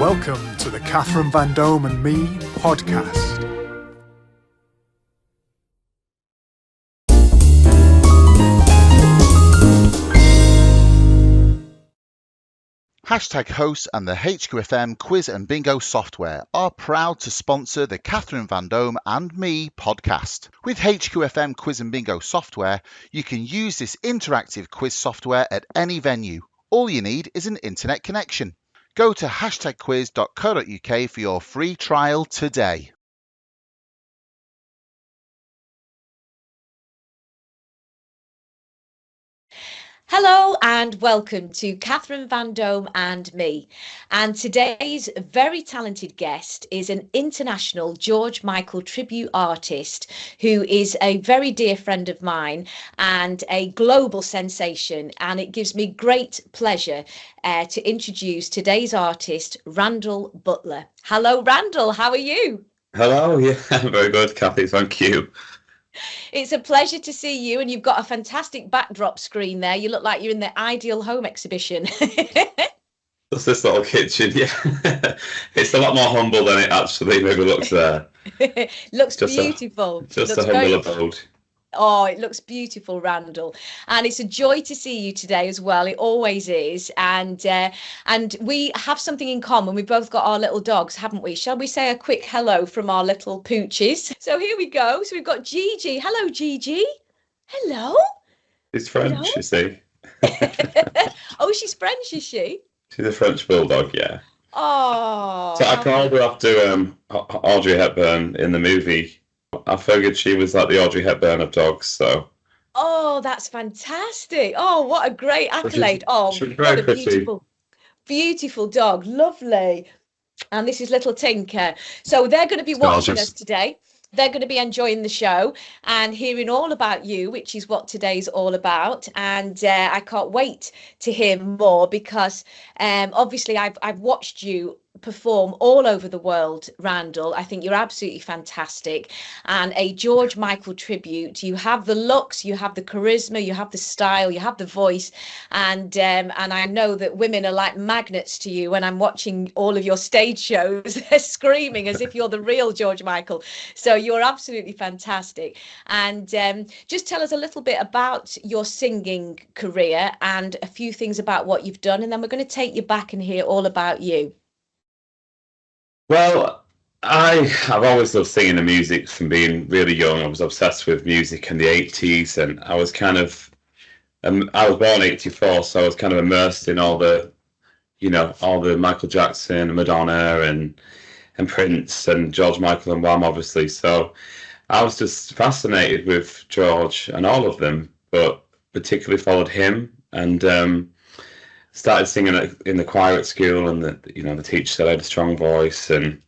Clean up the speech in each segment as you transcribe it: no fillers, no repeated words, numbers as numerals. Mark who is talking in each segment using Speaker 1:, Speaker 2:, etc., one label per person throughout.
Speaker 1: Welcome to the Catherine Vandome and Me podcast.
Speaker 2: Hashtag hosts and the HQFM quiz and bingo software are proud to sponsor the Catherine Vandome and Me podcast. With HQFM quiz and bingo software, you can use this interactive quiz software at any venue. All you need is an internet connection. Go to hashtagquiz.co.uk for your free trial today.
Speaker 3: Hello and welcome to Catherine Vandome and Me. And today's very talented guest is an international George Michael tribute artist who is a very dear friend of mine and a global sensation. And it gives me great pleasure to introduce today's artist, Randall Butler. Hello, Randall. How are you?
Speaker 4: Hello. Yeah, very good, Cathy. Thank you.
Speaker 3: It's a pleasure to see you, and you've got a fantastic backdrop screen there. You look like you're in the Ideal Home exhibition.
Speaker 4: Just this little kitchen, yeah. It's a lot more humble than it actually maybe looks there.
Speaker 3: Looks just beautiful.
Speaker 4: Just a humble abode.
Speaker 3: Oh, it looks beautiful, Randall. And it's a joy to see you today as well. It always is. And we have something in common. We've both got our little dogs, haven't we? Shall we say a quick hello from our little pooches? So here we go. So we've got Gigi. Hello, Gigi. Hello.
Speaker 4: She's French, hello? You see.
Speaker 3: Oh, she's French, is she?
Speaker 4: She's a French bulldog, yeah.
Speaker 3: Oh.
Speaker 4: So I called her after Audrey Hepburn in the movie. I figured she was like the Audrey Hepburn of dogs, so.
Speaker 3: Oh, that's fantastic. Oh, what a great accolade.
Speaker 4: She's what a
Speaker 3: beautiful, beautiful dog. Lovely. And this is little Tinker. So they're going to be watching us today. They're going to be enjoying the show and hearing all about you, which is what today's all about. And I can't wait to hear more because obviously I've watched you perform all over the world, Randall. I think you're absolutely fantastic. And a George Michael tribute. You have the looks, you have the charisma, you have the style, you have the voice. And I know that women are like magnets to you when I'm watching all of your stage shows. They're screaming as if you're the real George Michael. So you're absolutely fantastic. And just tell us a little bit about your singing career and a few things about what you've done. And then we're going to take you back and hear all about you.
Speaker 4: Well, I've always loved singing and music from being really young. I was obsessed with music in the 80s, and I was kind of, I was born in 84, so I was kind of immersed in all the Michael Jackson, Madonna, and Prince, and George Michael and Wham, obviously. So I was just fascinated with George and all of them, but particularly followed him and started singing in the choir at school, and the teacher said I had a strong voice, and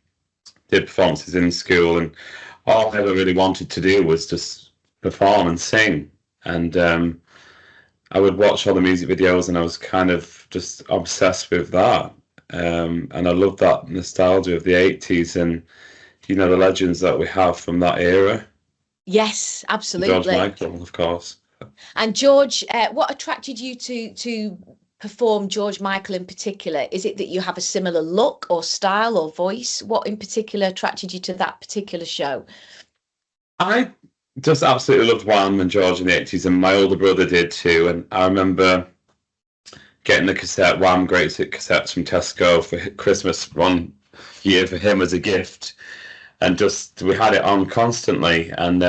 Speaker 4: did performances in school, and all I ever really wanted to do was just perform and sing. And I would watch all the music videos, and I was kind of just obsessed with that. And I loved that nostalgia of the 80s and the legends that we have from that era.
Speaker 3: Yes, absolutely.
Speaker 4: George Michael, of course.
Speaker 3: And George, what attracted you to perform George Michael in particular? Is it that you have a similar look or style or voice? What in particular attracted you to that particular show?
Speaker 4: I just absolutely loved Wham and George in the 80s, and my older brother did too. And I remember getting the Wham great cassettes from Tesco for Christmas one year for him as a gift, and we had it on constantly. And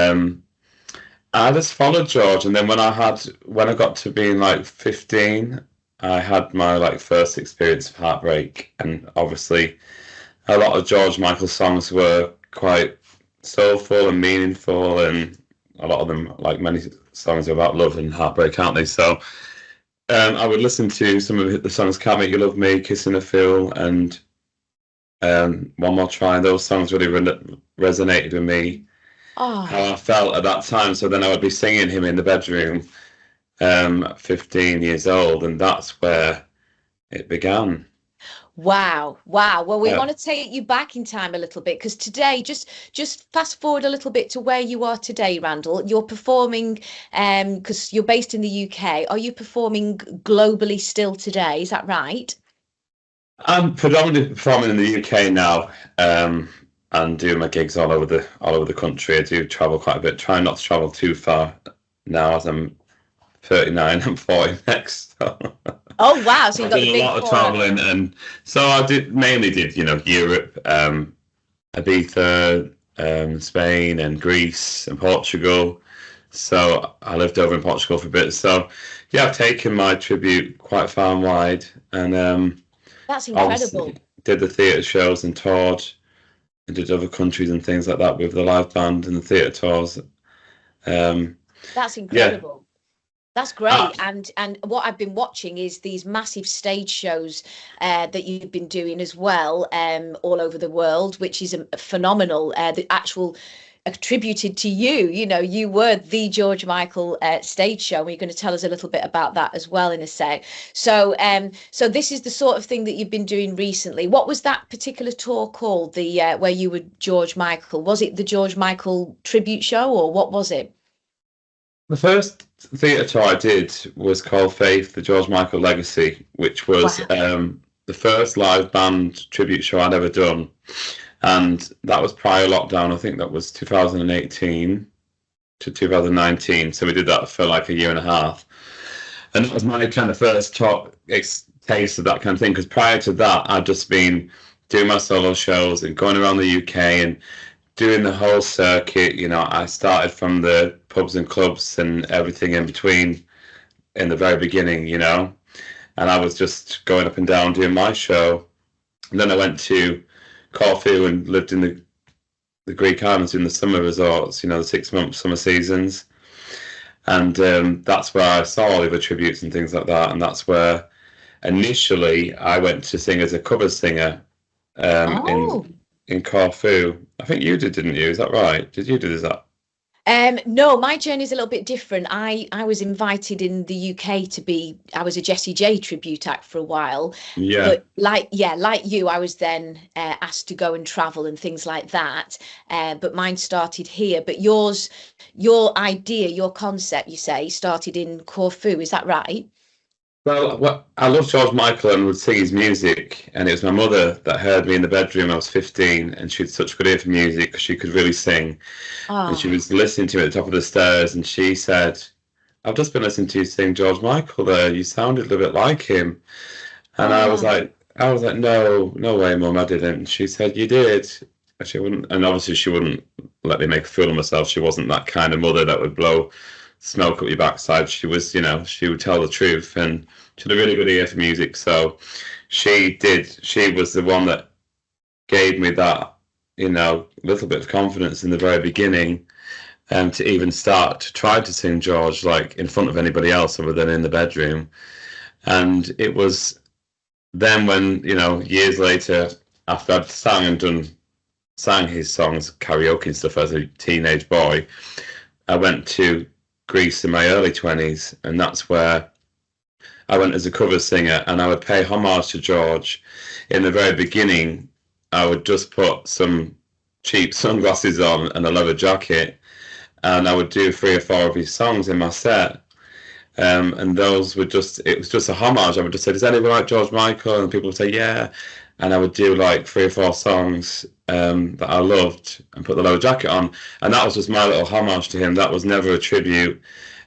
Speaker 4: I just followed George, and then when I got to being like 15, I had my first experience of heartbreak, and obviously a lot of George Michael songs were quite soulful and meaningful, and a lot of them, like many songs, are about love and heartbreak, aren't they? So I would listen to some of the songs, Can't Make You Love Me, Kissing a Fool, and One More Try. Those songs really resonated with me, how I felt at that time. So then I would be singing him in the bedroom, 15 years old, and that's where it began.
Speaker 3: Wow. Well, we want to take you back in time a little bit, because today, just fast forward a little bit to where you are today, Randall. You're performing, because you're based in the UK. Are you performing globally still today? Is that right?
Speaker 4: I'm predominantly performing in the UK now, and doing my gigs all over the country. I do travel quite a bit, trying not to travel too far now as I'm 39. I'm 40 next. So.
Speaker 3: Oh wow! So you
Speaker 4: I've
Speaker 3: got
Speaker 4: done
Speaker 3: the
Speaker 4: a
Speaker 3: big
Speaker 4: lot of
Speaker 3: 4-0.
Speaker 4: traveling, and so I mainly did Europe, Ibiza, Spain, and Greece, and Portugal. So I lived over in Portugal for a bit. So yeah, I've taken my tribute quite far and wide, and
Speaker 3: That's incredible.
Speaker 4: obviously did the theatre shows and toured, and did other countries and things like that with the live band and the theatre tours.
Speaker 3: That's
Speaker 4: Yeah,
Speaker 3: incredible. That's great. And what I've been watching is these massive stage shows that you've been doing as well, all over the world, which is phenomenal. The actual attributed to you, you were the George Michael stage show, and you're going to tell us a little bit about that as well in a sec. So so this is the sort of thing that you've been doing recently. What was that particular tour called, the where you were George Michael? Was it the George Michael tribute show, or what was it?
Speaker 4: the first theatre tour I did was called Faith, the George Michael Legacy, which was the first live band tribute show I'd ever done. And that was prior lockdown. I think that was 2018 to 2019. So we did that for like a year and a half. And that was my kind of first taste of that kind of thing. Because prior to that, I'd just been doing my solo shows and going around the UK and doing the whole circuit. I started from the pubs and clubs and everything in between in the very beginning, and I was just going up and down doing my show. And then I went to Corfu and lived in the Greek islands in the summer resorts, the 6-month summer seasons. And that's where I saw all the tributes and things like that. And that's where initially I went to sing as a cover singer in Corfu. I think you did, didn't you? Is that right? Did you do that?
Speaker 3: No, my journey is a little bit different. I was invited in the UK I was a Jessie J tribute act for a while.
Speaker 4: Yeah.
Speaker 3: But like you, I was then asked to go and travel and things like that. But mine started here. But your idea, your concept, you say, started in Corfu. Is that right?
Speaker 4: Well, I love George Michael and would sing his music, and it was my mother that heard me in the bedroom. I was 15, and she had such a good ear for music because she could really sing. And she was listening to me at the top of the stairs, and she said, "I've just been listening to you sing George Michael there. You sounded a little bit like him." And I was like, "No, no way, Mum, I didn't." And she said, "You did." And she wouldn't, and obviously she wouldn't let me make a fool of myself. She wasn't that kind of mother that would blow smoke up your backside. She was, she would tell the truth, and she had a really good ear for music. So she was the one that gave me that, little bit of confidence in the very beginning, to even start to try to sing George like in front of anybody else other than in the bedroom. And it was then when, years later, after I'd sang his songs, karaoke and stuff as a teenage boy, I went to Greece in my early 20s, and that's where I went as a cover singer, and I would pay homage to George. In the very beginning, I would just put some cheap sunglasses on and a leather jacket, and I would do 3 or 4 of his songs in my set. And those were it was just a homage. I would just say, "Does anyone like George Michael?" And people would say, "Yeah." And I would do like 3 or 4 songs that I loved and put the leather jacket on. And that was just my little homage to him. That was never a tribute.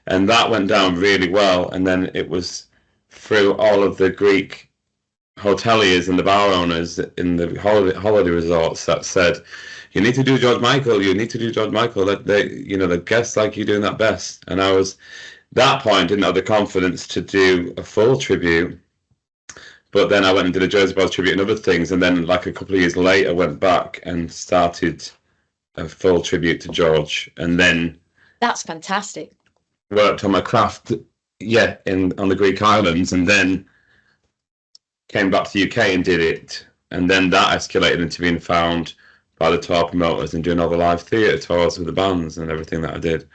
Speaker 4: And that went down really well. And then it was through all of the Greek hoteliers and the bar owners in the holiday resorts that said, "You need to do George Michael. You need to do George Michael. The guests like you doing that best." And I was, that point, didn't have the confidence to do a full tribute. But then I went and did a Jersey Boys tribute and other things. And then like a couple of years later, went back and started a full tribute to George. And then
Speaker 3: that's fantastic.
Speaker 4: Worked on my craft, on the Greek islands, and then came back to the UK and did it. And then that escalated into being found by the tour promoters and doing all the live theatre tours with the bands and everything that I did.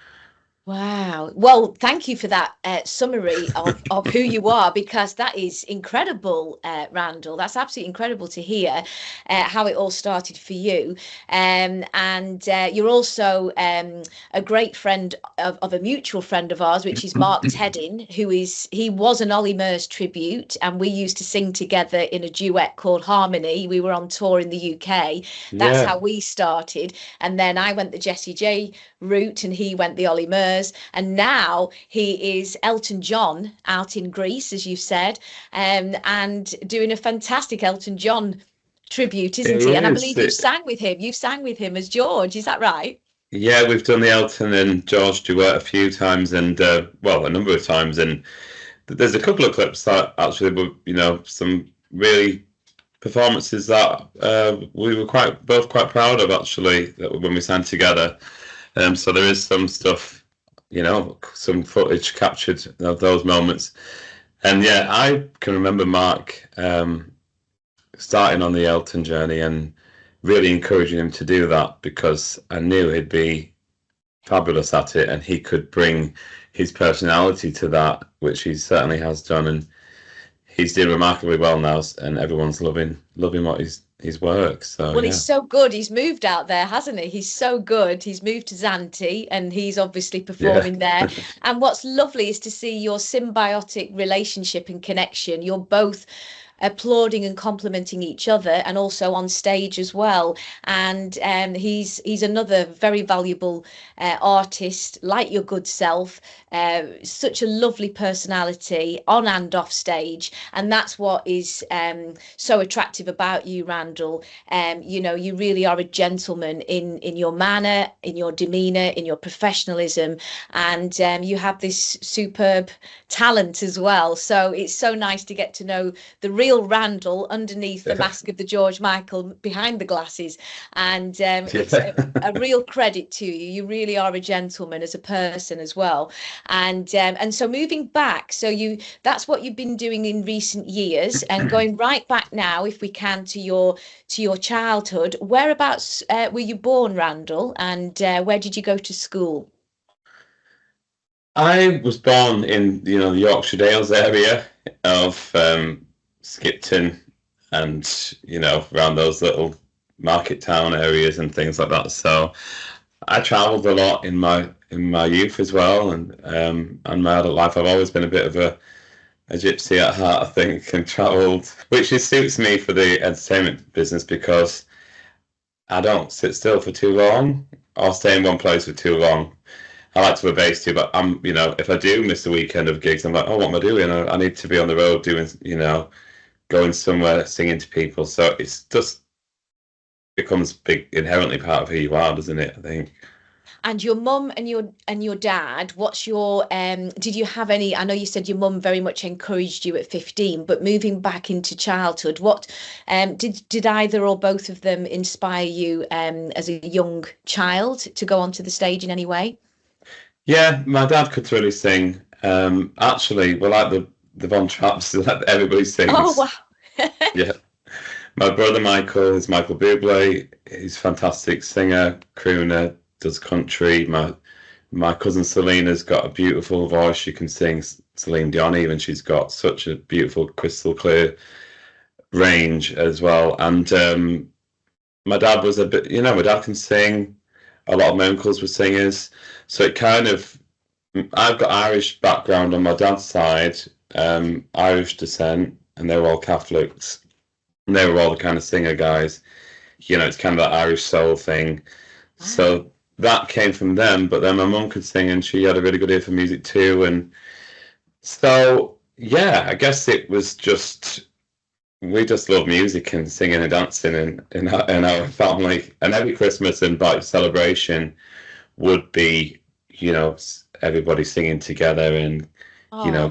Speaker 3: Wow. Well, thank you for that summary of who you are, because that is incredible, Randall. That's absolutely incredible to hear how it all started for you. And you're also a great friend of a mutual friend of ours, which is Mark Teddin, he was an Ollie Murs tribute, and we used to sing together in a duet called Harmony. We were on tour in the UK. That's how we started. And then I went the Jessie J route and he went the Ollie Murs. And now he is Elton John out in Greece, as you said, and doing a fantastic Elton John tribute, isn't he? And I believe you sang with him. You sang with him as George. Is that right?
Speaker 4: Yeah, we've done the Elton and George duet a few times, and well, a number of times. And there's a couple of clips that actually were, some really performances that we were both quite proud of, actually, when we sang together. So there is some stuff, some footage captured of those moments. And yeah, I can remember Mark starting on the Elton journey and really encouraging him to do that, because I knew he'd be fabulous at it and he could bring his personality to that, which he certainly has done. And he's doing remarkably well now, and everyone's loving what his work. So
Speaker 3: well, he's so good. He's moved out there, hasn't he? He's so good. He's moved to Zante and he's obviously performing there. And what's lovely is to see your symbiotic relationship and connection. You're both applauding and complimenting each other, and also on stage as well. And he's another very valuable artist, like your good self, such a lovely personality on and off stage. And that's what is so attractive about you, Randall. You really are a gentleman in your manner, in your demeanor, in your professionalism, and you have this superb talent as well. So it's so nice to get to know the real Randall underneath the mask of the George Michael behind the glasses. And it's a real credit to you. You really are a gentleman as a person as well. And so moving back, that's what you've been doing in recent years, and going right back now, if we can, to your childhood. Whereabouts were you born, Randall, and where did you go to school?
Speaker 4: I was born in the Yorkshire Dales area of Skipton, and around those little market town areas and things like that. So I travelled a lot in my youth as well, and my adult life. I've always been a bit of a gypsy at heart, I think, and travelled, which suits me for the entertainment business, because I don't sit still for too long or stay in one place for too long. I like to obey too, but if I do miss a weekend of gigs, I'm like, oh, what am I doing? I need to be on the road doing, going somewhere, singing to people. So it's just becomes inherently part of who you are, doesn't it? I think.
Speaker 3: And your mum and your dad, what's your did you have any? I know you said your mum very much encouraged you at 15, but moving back into childhood, what did either or both of them inspire you as a young child to go onto the stage in any way?
Speaker 4: Yeah, my dad could really sing. Actually, we're like the Von Trapps that everybody sings.
Speaker 3: Oh wow!
Speaker 4: Yeah, my brother Michael is Michael Bublé. He's a fantastic singer, crooner, does country. My cousin Selena's got a beautiful voice. She can sing Celine Dion even. She's got such a beautiful crystal clear range as well. And my dad was a bit, my dad can sing. A lot of my uncles were singers. So it kind of, I've got Irish background on my dad's side, Irish descent, and they were all Catholics. And they were all the kind of singer guys. It's kind of that Irish soul thing. Wow. So that came from them, but then my mum could sing and she had a really good ear for music too. And so, yeah, I guess it was just, we just love music and singing and dancing in our family. And every Christmas and celebration would be, everybody singing together and,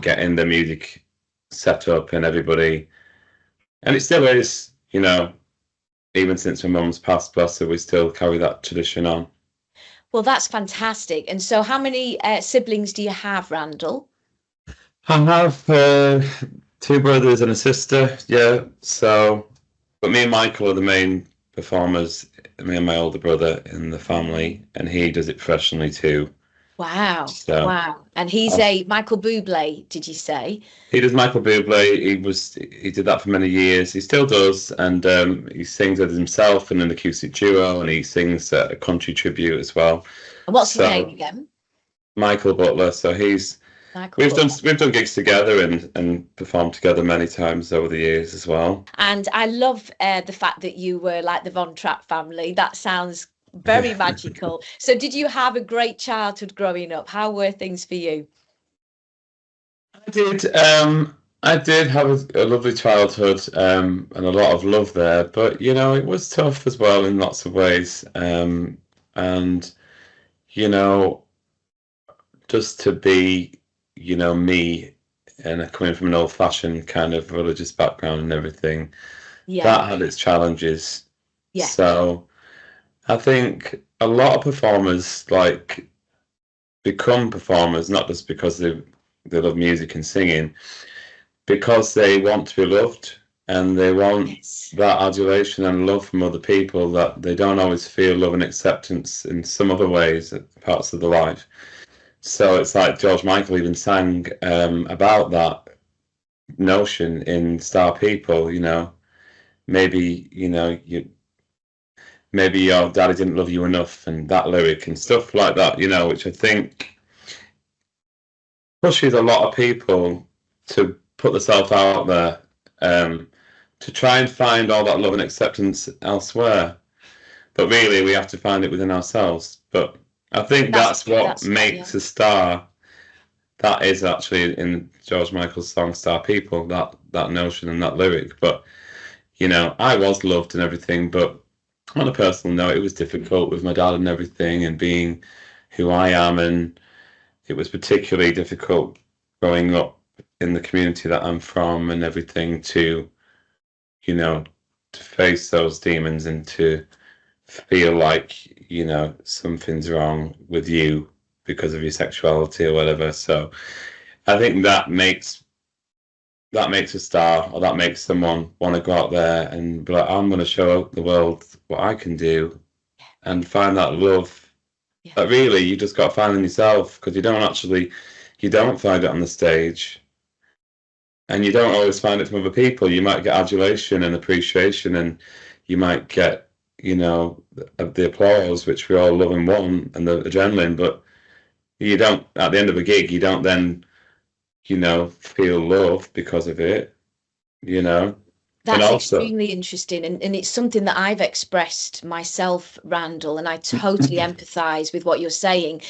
Speaker 4: getting the music set up and everybody. And it still is, even since my mum's passed, bless her, we still carry that tradition on.
Speaker 3: Well, that's fantastic. And so how many siblings do you have, Randall?
Speaker 4: I have 2 brothers and a sister, yeah. So, but me and Michael are the main performers, me and my older brother in the family, and he does it professionally too.
Speaker 3: Wow.
Speaker 4: So,
Speaker 3: Wow. And he's a Michael Bublé, did you say?
Speaker 4: He does Michael Bublé. He did that for many years. He still does, and he sings with himself in an acoustic duo, and he sings a country tribute as well.
Speaker 3: And what's his name again?
Speaker 4: Michael Butler. So we've done gigs together and performed together many times over the years as well.
Speaker 3: And I love the fact that you were like the Von Trapp family. That sounds very magical. So did you have a great childhood growing up? How were things for you?
Speaker 4: I did have a lovely childhood and a lot of love there, but it was tough as well in lots of ways. And just to be me, and coming from an old-fashioned kind of religious background and everything, that had its challenges. So I think a lot of performers become performers not just because they love music and singing, because they want to be loved, and they want that adulation and love from other people that they don't always feel love and acceptance in some other ways, parts of their life. So it's like George Michael even sang about that notion in Star People. Maybe maybe your daddy didn't love you enough, and that lyric and stuff like that. Which I think pushes a lot of people to put themselves out there, to try and find all that love and acceptance elsewhere. But really, we have to find it within ourselves. But I think that's what makes a star. That is actually in George Michael's song Star People, that notion and that lyric. But, I was loved and everything, but on a personal note, it was difficult with my dad and everything, and being who I am, and it was particularly difficult growing up in the community that I'm from and everything, to face those demons and to feel like something's wrong with you because of your sexuality or whatever. So I think that makes a star, or that makes someone want to go out there and be like, I'm going to show the world what I can do, and find that love that really you just got to find in yourself, because you don't find it on the stage, and you don't always find it from other people. You might get adulation and appreciation, and you might get the applause, which we all love and want, and the adrenaline, but you don't, at the end of a gig, you don't then feel love because of it.
Speaker 3: That's extremely interesting, and it's something that I've expressed myself, Randall, and I totally empathise with what you're saying.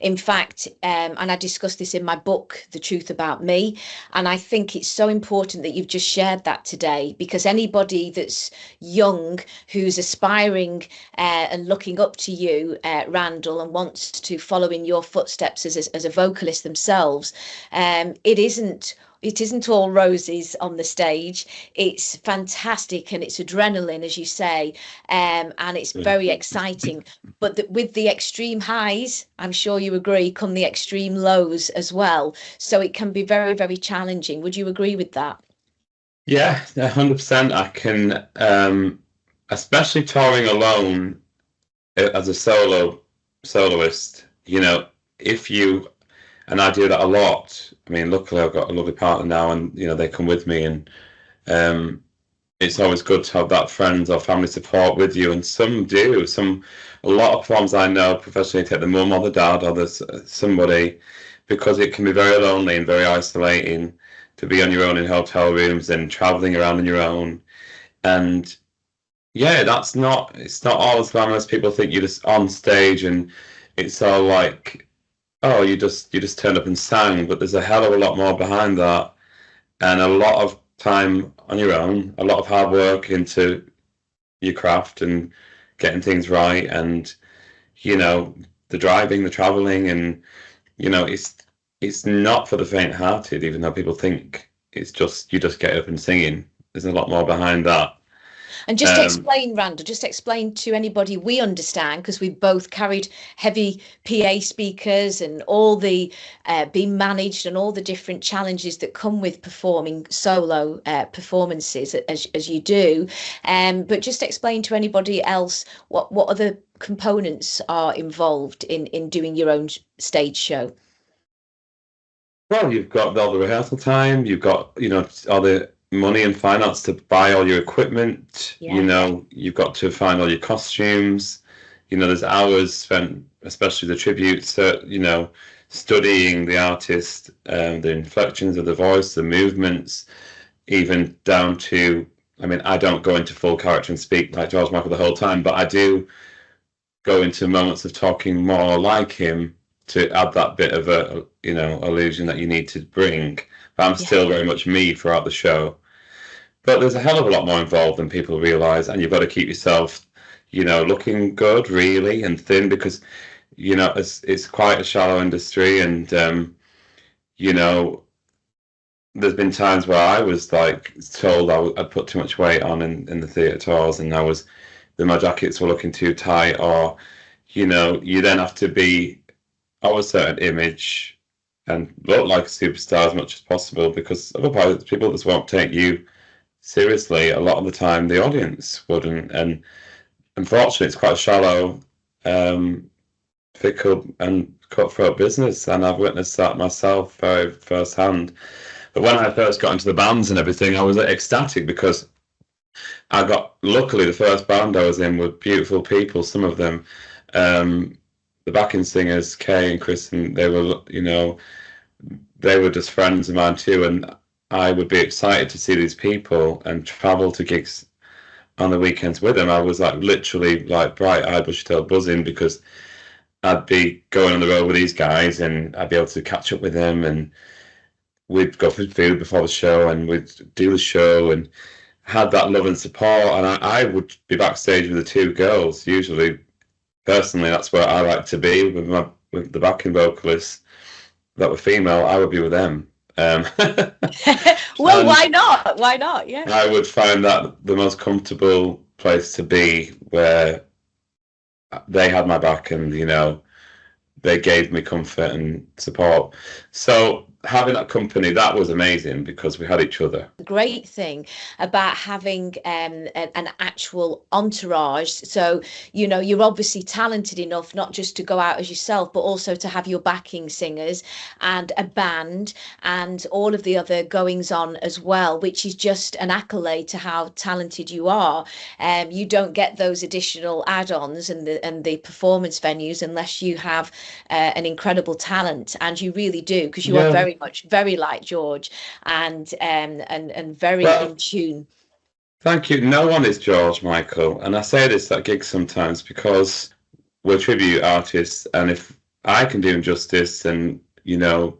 Speaker 3: In fact, and I discussed this in my book, The Truth About Me, and I think it's so important that you've just shared that today, because anybody that's young, who's aspiring and looking up to you, Randall, and wants to follow in your footsteps as a vocalist themselves, it isn't all roses on the stage. It's fantastic, and it's adrenaline, as you say, and it's very exciting. But with the extreme highs, I'm sure you agree, come the extreme lows as well. So it can be very, very challenging. Would you agree with that?
Speaker 4: Yeah, 100%. I can, especially touring alone as a soloist. And I do that a lot. I mean, luckily I've got a lovely partner now, and they come with me, and it's always good to have that friends or family support with you. And some do. A lot of performers I know professionally take the mum or the dad or there's somebody, because it can be very lonely and very isolating to be on your own in hotel rooms and traveling around on your own. And yeah, it's not all as glamorous. People think you're just on stage and it's all like, oh, you just turned up and sang, but there's a hell of a lot more behind that, and a lot of time on your own, a lot of hard work into your craft and getting things right, and the driving, the traveling, and it's not for the faint-hearted, even though people think it's just you just get up and singing. There's a lot more behind that.
Speaker 3: And just explain, Randall, just explain to anybody, we understand, because we've both carried heavy PA speakers and all the being managed and all the different challenges that come with performing solo performances as you do. But just explain to anybody else what other components are involved in doing your own stage show.
Speaker 4: Well, you've got all the rehearsal time, you've got, all the money and finance to buy all your equipment, you've got to find all your costumes, there's hours spent, especially the tributes, studying the artist, the inflections of the voice, the movements, even down to, I don't go into full character and speak like George Michael the whole time, but I do go into moments of talking more like him to add that bit of a, illusion that you need to bring. But I'm still very much me throughout the show. But there's a hell of a lot more involved than people realise, and you've got to keep yourself, looking good, really, and thin, because, it's quite a shallow industry, and, there's been times where I was told I'd put too much weight on in the theatre tours, and my jackets were looking too tight, or, you then have to be of a certain image and look like a superstar as much as possible, because otherwise people just won't take you seriously. A lot of the time the audience wouldn't, and unfortunately it's quite a shallow, fickle and cutthroat business, and I've witnessed that myself very firsthand. But when I first got into the bands and everything, I was ecstatic, because luckily the first band I was in were beautiful people, some of them. The backing singers, Kay and Chris, and they were just friends of mine too, and I would be excited to see these people and travel to gigs on the weekends with them. I was literally bright-eyed, bushy-tailed, buzzing, because I'd be going on the road with these guys, and I'd be able to catch up with them, and we'd go for food before the show, and we'd do the show, and had that love and support. And I would be backstage with the two girls, usually. Personally, that's where I like to be, with the backing vocalists that were female. I would be with them.
Speaker 3: Well, why not? Why not? Yeah.
Speaker 4: I would find that the most comfortable place to be, where they had my back, and they gave me comfort and support. So having that company, that was amazing, because we had each other.
Speaker 3: The great thing about having an actual entourage, so you're obviously talented enough not just to go out as yourself, but also to have your backing singers and a band and all of the other goings on as well, which is just an accolade to how talented you are. You don't get those additional add-ons and the performance venues unless you have an incredible talent, and you really do, because you are very like George, and very in tune.
Speaker 4: Thank you. No one is George Michael, and I say this at gigs sometimes, because we're tribute artists, and if I can do them justice and do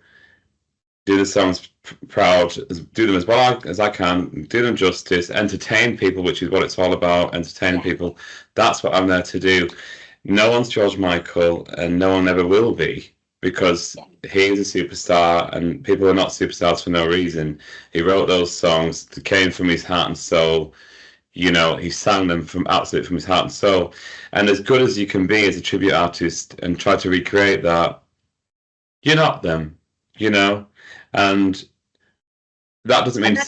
Speaker 4: the songs proud, do them as well as I can, do them justice, entertain people, which is what it's all about, entertaining people, that's what I'm there to do. No one's George Michael, and no one ever will be, because he is a superstar, and people are not superstars for no reason. He wrote those songs that came from his heart and soul. He sang them from his heart and soul. And as good as you can be as a tribute artist and try to recreate that, you're not them, and that doesn't mean
Speaker 3: that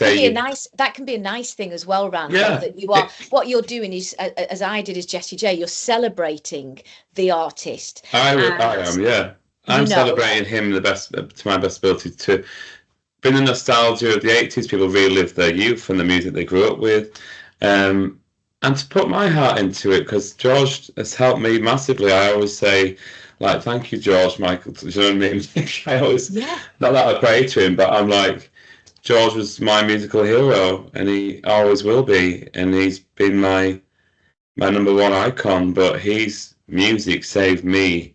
Speaker 3: can be a nice thing as well, Randall. Yeah. That you are, what you're doing is, as I did as Jessie J, you're celebrating the artist.
Speaker 4: I am, yeah. I'm celebrating him to my best ability, to bring the nostalgia of the 80s. People relive their youth and the music they grew up with, and to put my heart into it, because George has helped me massively. I always say, thank you, George Michael. Do you know what I mean? I always, not that I pray to him, but I'm like, George was my musical hero, and he always will be, and he's been my number one icon. But his music saved me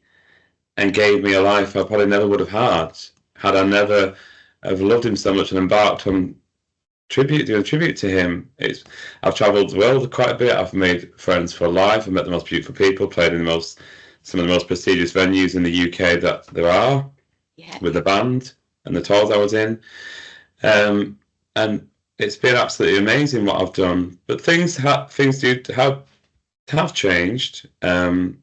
Speaker 4: and gave me a life I probably never would have had I never have loved him so much and embarked on doing a tribute to him. I've travelled the world quite a bit. I've made friends for life. I've met the most beautiful people, played in some of the most prestigious venues in the UK that there are, with the band and the tours I was in. And it's been absolutely amazing what I've done. But things do have changed. And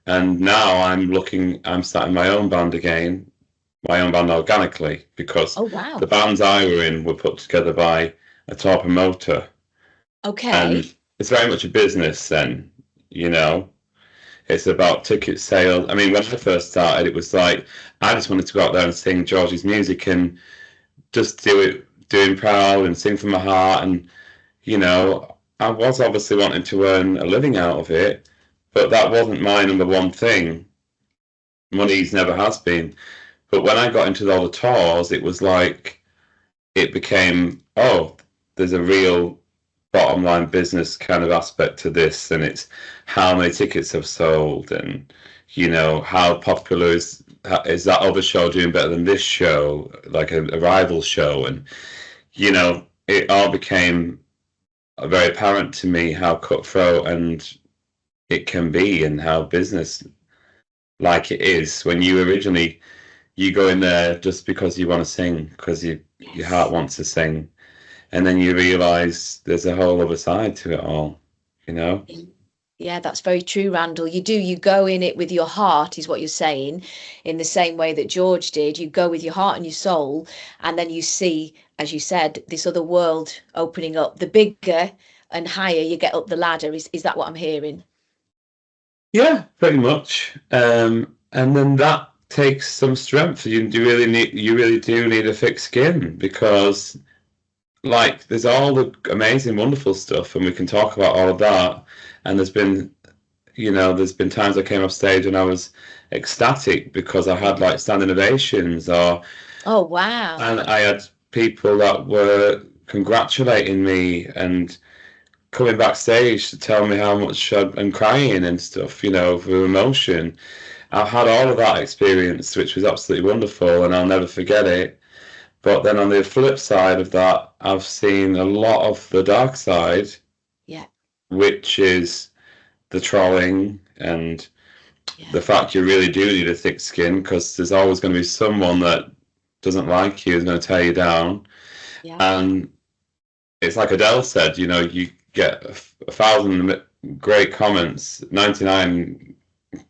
Speaker 4: now I'm starting my own band again, my own band organically, because
Speaker 3: Oh, wow.
Speaker 4: the bands I were in were put together by a tour promoter.
Speaker 3: Okay.
Speaker 4: And it's very much a business then, you know. It's about ticket sales. I mean, when I first started, it was like I just wanted to go out there and sing George's music and just doing proud and sing from my heart. And, you know, I was obviously wanting to earn a living out of it, but that wasn't my number one thing. Money's never has been. But when I got into all the tours, it was like it became, oh, there's a real bottom line business kind of aspect to this, and it's how many tickets have sold, and you know how popular is that other show doing better than this show, like a rival show, and you know it all became very apparent to me how cutthroat and it can be, and how business like it is when you go in there just because you want to sing, because your heart wants to sing, and then you realise there's a whole other side to it all, you know?
Speaker 3: Yeah, that's very true, Randall. You go in it with your heart, is what you're saying, in the same way that George did. You go with your heart and your soul, and then you see, as you said, this other world opening up. The bigger and higher you get up the ladder, is that what I'm hearing?
Speaker 4: Yeah, pretty much. And then that takes some strength. You really do need a thick skin, because like there's all the amazing, wonderful stuff, and we can talk about all of that. And there's been times I came off stage and I was ecstatic because I had like standing ovations, or
Speaker 3: Oh, wow.
Speaker 4: and I had people that were congratulating me and coming backstage to tell me how much and crying and stuff, you know, for emotion. I've had all of that experience, which was absolutely wonderful, and I'll never forget it. But then on the flip side of that, I've seen a lot of the dark side,
Speaker 3: Yeah.
Speaker 4: which is the trolling and the fact you really do need a thick skin, because there's always going to be someone that doesn't like you, is going to tear you down.
Speaker 3: Yeah.
Speaker 4: And it's like Adele said, you know, you get 1,000 great comments, 99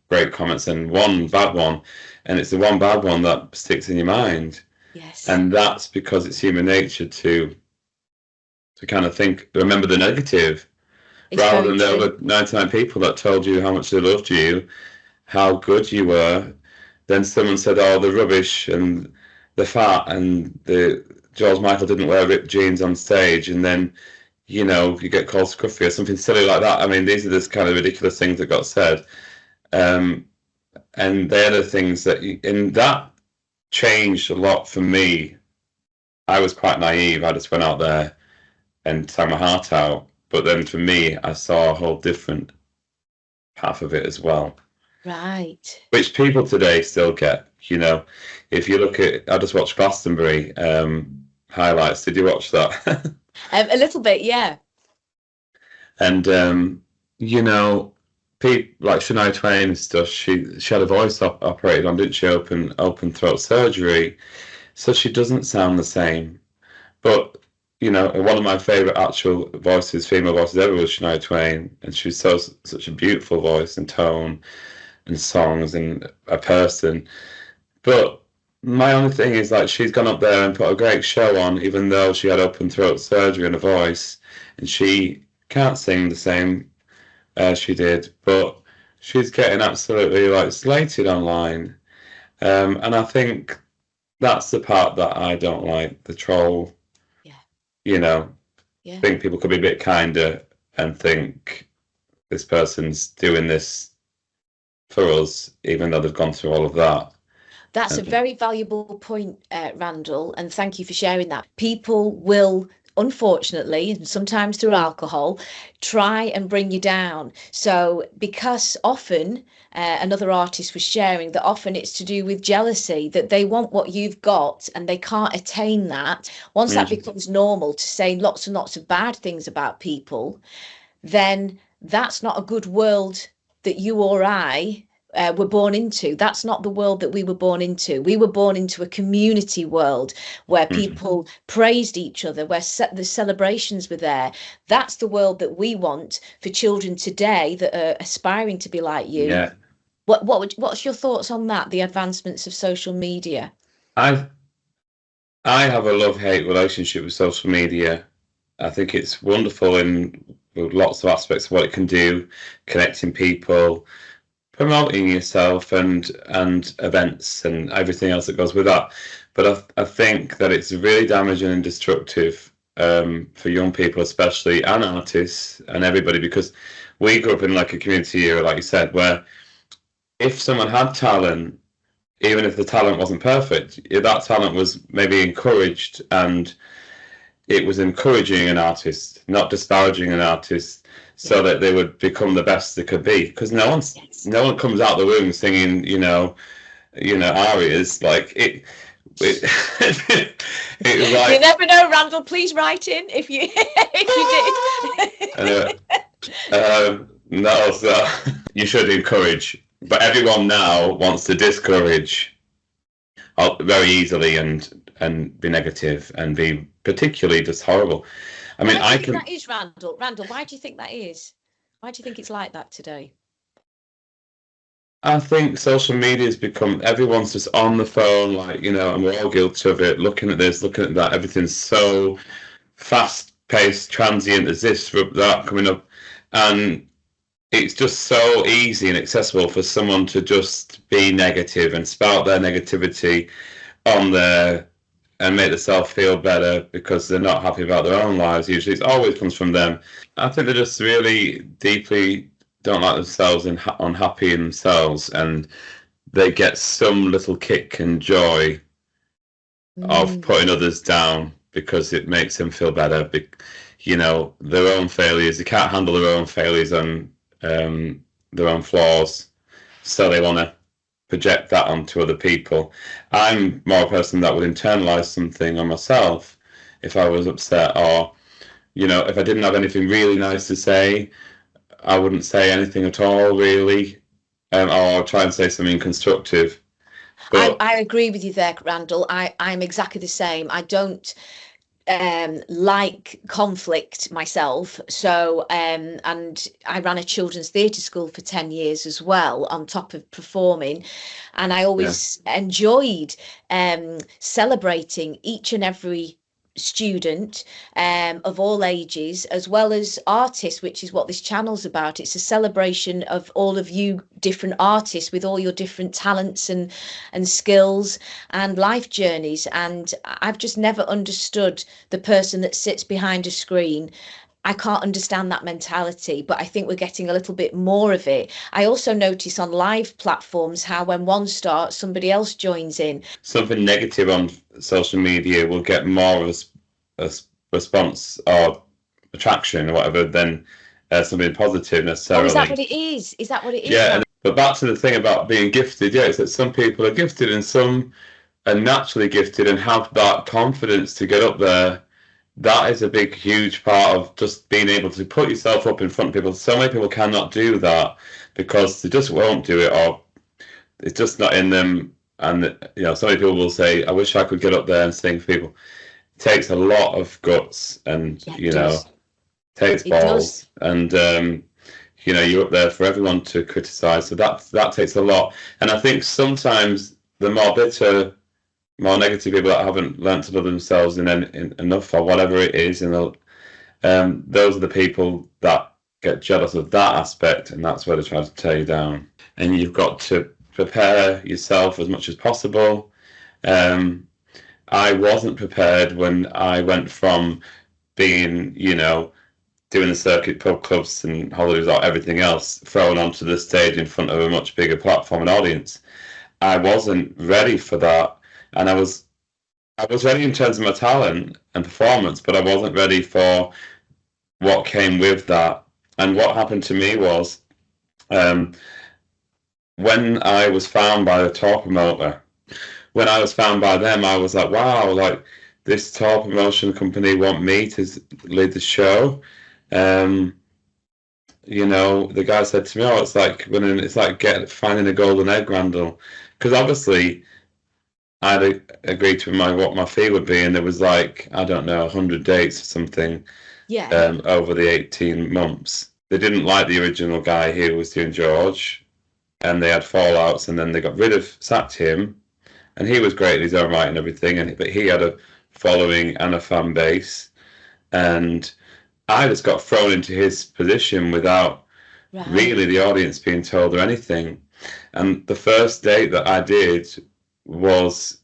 Speaker 4: great comments, and one bad one, and it's the one bad one that sticks in your mind.
Speaker 3: Yes.
Speaker 4: And that's because it's human nature to kind of remember the negative, rather than the other 99 people that told you how much they loved you, how good you were. Then someone said, oh, the rubbish and the fat, and the George Michael didn't wear ripped jeans on stage, and then you know you get called scruffy or something silly like that. I mean, these are just kind of ridiculous things that got said, and they're the things that changed a lot for me. I was quite naive. I just went out there and sang my heart out, but then for me, I saw a whole different half of it as well.
Speaker 3: Right.
Speaker 4: Which people today still get, you know. If you look at, I just watched Glastonbury highlights. Did you watch that?
Speaker 3: A little bit, yeah.
Speaker 4: And you know, people like Shania Twain and stuff. She had a voice operated on, didn't she? Open throat surgery, so she doesn't sound the same. But you know, one of my favorite actual voices, female voices ever, was Shania Twain, and she was such a beautiful voice and tone and songs and a person. But my only thing is, like, she's gone up there and put a great show on, even though she had open throat surgery and a voice, and she can't sing the same as she did, but she's getting absolutely like slated online. And I think that's the part that I don't like, the troll.
Speaker 3: Yeah.
Speaker 4: You know,
Speaker 3: yeah.
Speaker 4: I think people could be a bit kinder and think this person's doing this for us, even though they've gone through all of that.
Speaker 3: That's a very valuable point, Randall, and thank you for sharing that. People will, unfortunately, and sometimes through alcohol, try and bring you down. So because often, another artist was sharing that often it's to do with jealousy, that they want what you've got and they can't attain that. Once that becomes normal, to say lots and lots of bad things about people, then that's not a good world that you or I were born into. That's not the world that we were born into. We were born into a community world where people praised each other, where the celebrations were there. That's the world that we want for children today that are aspiring to be like you.
Speaker 4: Yeah.
Speaker 3: What's your thoughts on that, the advancements of social media?
Speaker 4: I have a love-hate relationship with social media. I think it's wonderful in lots of aspects of what it can do, connecting people, promoting yourself, and events and everything else that goes with that. But I think that it's really damaging and destructive for young people, especially, and artists and everybody, because we grew up in like a community era, like you said, where if someone had talent, even if the talent wasn't perfect, that talent was maybe encouraged, and it was encouraging an artist, not disparaging an artist, so that they would become the best they could be. Because no one comes out the womb singing, arias like it. It was like,
Speaker 3: you never know, Randall. Please write in if you
Speaker 4: did. No, so you should encourage, but everyone now wants to discourage very easily and be negative and be particularly just horrible. I mean,
Speaker 3: why do you think that is, Randall? Randall, why do you think that is? Why do you think it's like that today?
Speaker 4: I think social media has become, everyone's just on the phone, like, and we're all guilty of it, looking at this, looking at that. Everything's so fast-paced, transient, there's this, that coming up. And it's just so easy and accessible for someone to just be negative and spout their negativity on there and make themselves feel better because they're not happy about their own lives. Usually it always comes from them. I think they just really deeply don't like themselves and unhappy in themselves, and they get some little kick and joy of putting others down because it makes them feel better. Their own failures, they can't handle their own failures and their own flaws, so they want to project that onto other people. I'm more a person that would internalize something on myself if I was upset, or if I didn't have anything really nice to say, I wouldn't say anything at all, really, or try and say something constructive.
Speaker 3: But I agree with you there, Randall. I'm exactly the same. I don't like conflict myself, so and I ran a children's theatre school for 10 years as well, on top of performing, and I always enjoyed celebrating each and every student of all ages, as well as artists, which is what this channel's about. It's a celebration of all of you different artists with all your different talents and skills and life journeys. And I've just never understood the person that sits behind a screen. I can't understand that mentality, but I think we're getting a little bit more of it. I also notice on live platforms how when one starts, somebody else joins in.
Speaker 4: Something negative on social media will get more of a response or attraction or whatever than something positive necessarily.
Speaker 3: Oh, is that what it is? Is that what it is?
Speaker 4: Yeah, but back to the thing about being gifted, it's that some people are gifted and some are naturally gifted and have that confidence to get up there. That is a big, huge part of just being able to put yourself up in front of people. So many people cannot do that because they just won't do it, or it's just not in them. And so many people will say, "I wish I could get up there and sing for people." It takes a lot of guts, and takes balls, and you're up there for everyone to criticise. So that takes a lot. And I think sometimes the more bitter, more negative people that haven't learnt to love themselves in enough, or whatever it is, and those are the people that get jealous of that aspect, and that's where they try to tear you down. And you've got to prepare yourself as much as possible. I wasn't prepared when I went from being, doing the circuit, pub clubs and holidays or everything else, thrown onto the stage in front of a much bigger platform and audience. I wasn't ready for that. And I was ready in terms of my talent and performance, but I wasn't ready for what came with that. And what happened to me was, when I was found by the tour promoter, when I was found by them, I was like, wow, like this tour promotion company want me to lead the show. you know, the guy said to me, "Oh, it's like finding a golden egg, Randall," because obviously I'd agreed to what my fee would be, and there was like, I don't know, 100 dates or something.
Speaker 3: Yeah.
Speaker 4: Over the 18 months. They didn't like the original guy who was doing George, and they had fallouts, and then they sacked him, and he was great in his own right and everything, but he had a following and a fan base, and I just got thrown into his position without really the audience being told or anything. And the first date that I did was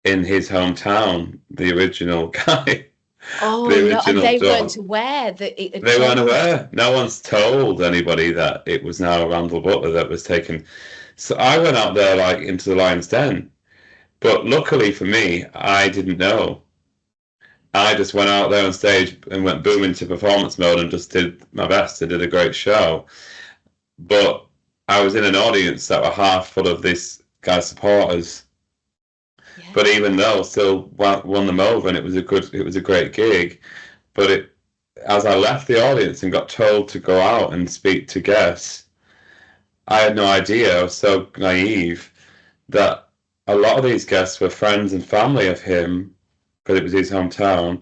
Speaker 4: in his hometown, the original guy.
Speaker 3: Oh, no, and they weren't aware that it had
Speaker 4: They weren't aware. No one's told anybody that it was now Randall Butler that was taken. So I went out there like into the lion's den. But luckily for me, I didn't know. I just went out there on stage and went boom into performance mode and just did my best and did a great show. But I was in an audience that were half full of this guy's supporters. Yeah. But even though, still won them over, and it was a great gig. But as I left the audience and got told to go out and speak to guests, I had no idea. I was so naive that a lot of these guests were friends and family of him, because it was his hometown,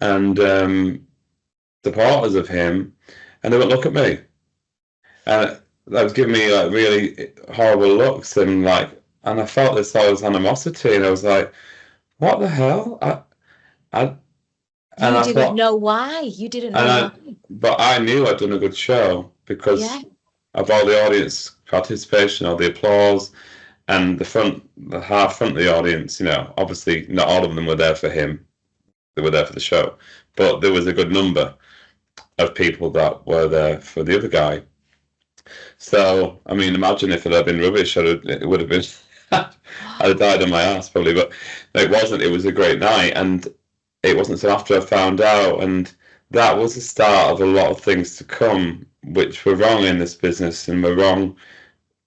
Speaker 4: and supporters of him, and they would look at me, and that was giving me like really horrible looks, and I felt this always animosity, and I was like, what the hell?
Speaker 3: You didn't know why. You didn't know why.
Speaker 4: But I knew I'd done a good show because of all the audience participation, all the applause, and the half front of the audience. You know, obviously not all of them were there for him; they were there for the show. But there was a good number of people that were there for the other guy. So, I mean, imagine if it had been rubbish, it would have been. I'd have died on my ass probably, but it wasn't. It was a great night, and it wasn't until after I found out, and that was the start of a lot of things to come, which were wrong in this business and were wrong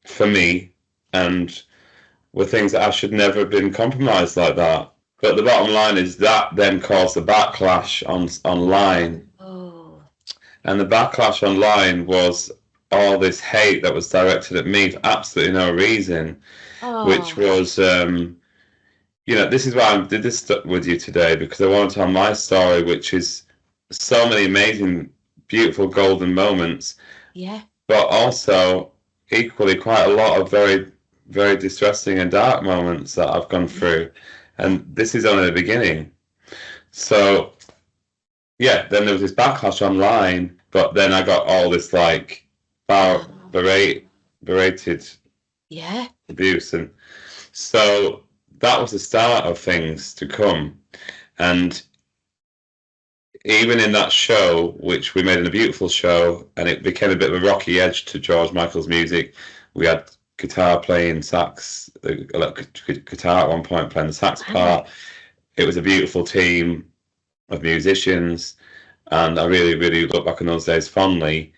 Speaker 4: for me, and were things that I should never have been compromised like that. But the bottom line is that then caused a backlash online. Oh. And the backlash online was all this hate that was directed at me for absolutely no reason, which was, you know, this is why I did this with you today, because I want to tell my story, which is so many amazing, beautiful, golden moments. Yeah. But also, equally, quite a lot of very, very distressing and dark moments that I've gone through. And this is only the beginning. So, yeah, then there was this backlash online, but then I got all this, like, berated abuse. And so that was the start of things to come. And even in that show, which we made in a beautiful show, and it became a bit of a rocky edge to George Michael's music, we had guitar playing sax, electric guitar at one point playing the sax part. It was a beautiful team of musicians, and I really, really look back on those days fondly.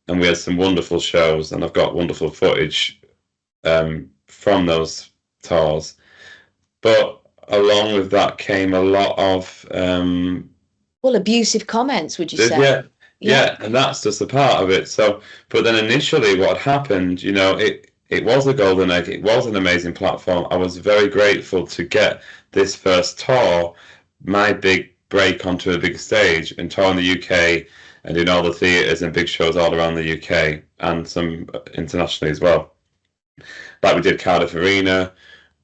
Speaker 4: And we had some wonderful shows, and I've got wonderful footage from those tours. But along with that came a lot of
Speaker 3: abusive comments, would you say?
Speaker 4: Yeah, and that's just a part of it. So, but then initially what happened, you know, it was a golden egg. It was an amazing platform. I was very grateful to get this first tour, my big break onto a big stage, and tour in the UK and in all the theatres and big shows all around the UK and some internationally as well. Like we did Cardiff Arena,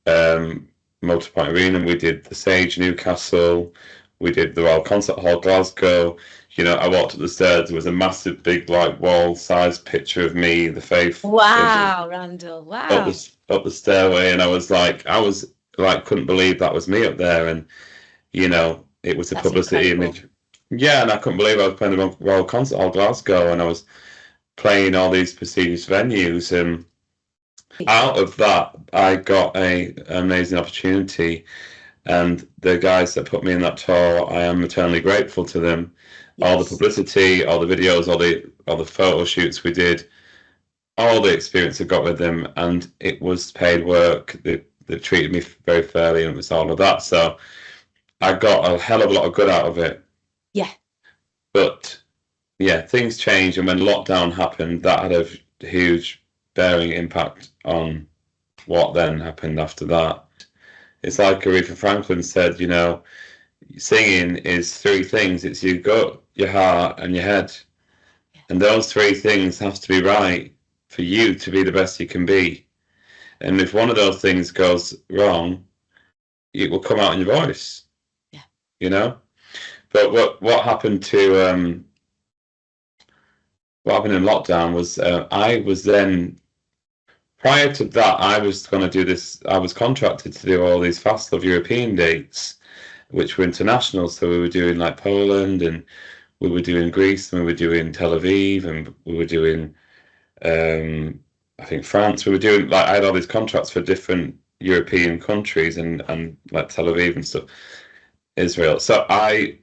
Speaker 4: Motorpoint Arena, we did the Sage Newcastle, we did the Royal Concert Hall Glasgow. You know, I walked up the stairs, there was a massive big like wall-sized picture of me, the Faith.
Speaker 3: Wow, Randall, wow.
Speaker 4: Up the stairway, and I was like, couldn't believe that was me up there, and you know, it was a publicity image. Yeah, and I couldn't believe I was playing the Royal Concert Hall Glasgow, and I was playing all these prestigious venues, and out of that, I got an amazing opportunity, and the guys that put me in that tour, I am eternally grateful to them. Yes. All the publicity, all the videos, all the photo shoots we did, all the experience I got with them, and it was paid work. They treated me very fairly, and it was all of that. So I got a hell of a lot of good out of it.
Speaker 3: Yeah.
Speaker 4: But yeah, things changed, and when lockdown happened, that had a huge bearing impact on what then happened after that. It's like Aretha Franklin said, you know, singing is three things. It's your gut, your heart, and your head. And those three things have to be right for you to be the best you can be. And if one of those things goes wrong, it will come out in your voice.
Speaker 3: Yeah.
Speaker 4: You know? But what happened to what happened in lockdown was I was then, prior to that, I was going to do this. I was contracted to do all these Fast Love European dates, which were international. So we were doing like Poland, and we were doing Greece, and we were doing Tel Aviv, and we were doing I think France. We were doing, like, I had all these contracts for different European countries, and like Tel Aviv and stuff, Israel. So I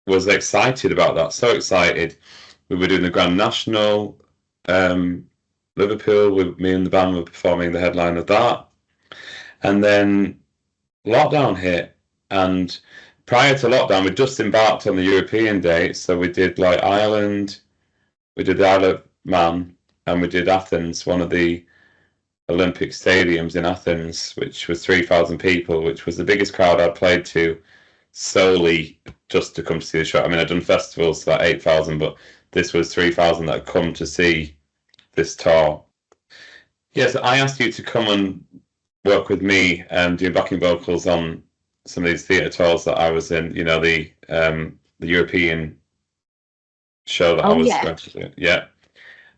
Speaker 4: was excited about that. So excited. We were doing the Grand National, Liverpool. Me and the band were performing the headline of that, and then lockdown hit. And prior to lockdown, we just embarked on the European dates. So we did like Ireland, we did the Isle of Man, and we did Athens, one of the Olympic stadiums in Athens, which was 3,000 people, which was the biggest crowd I'd played to solely just to come to see the show. I mean, I'd done festivals like 8,000, but this was 3,000 that had come to see this tour. Yes, I asked you to come and work with me doing backing vocals on some of these theatre tours that I was in, you know, the European show that I was going to do. Yeah.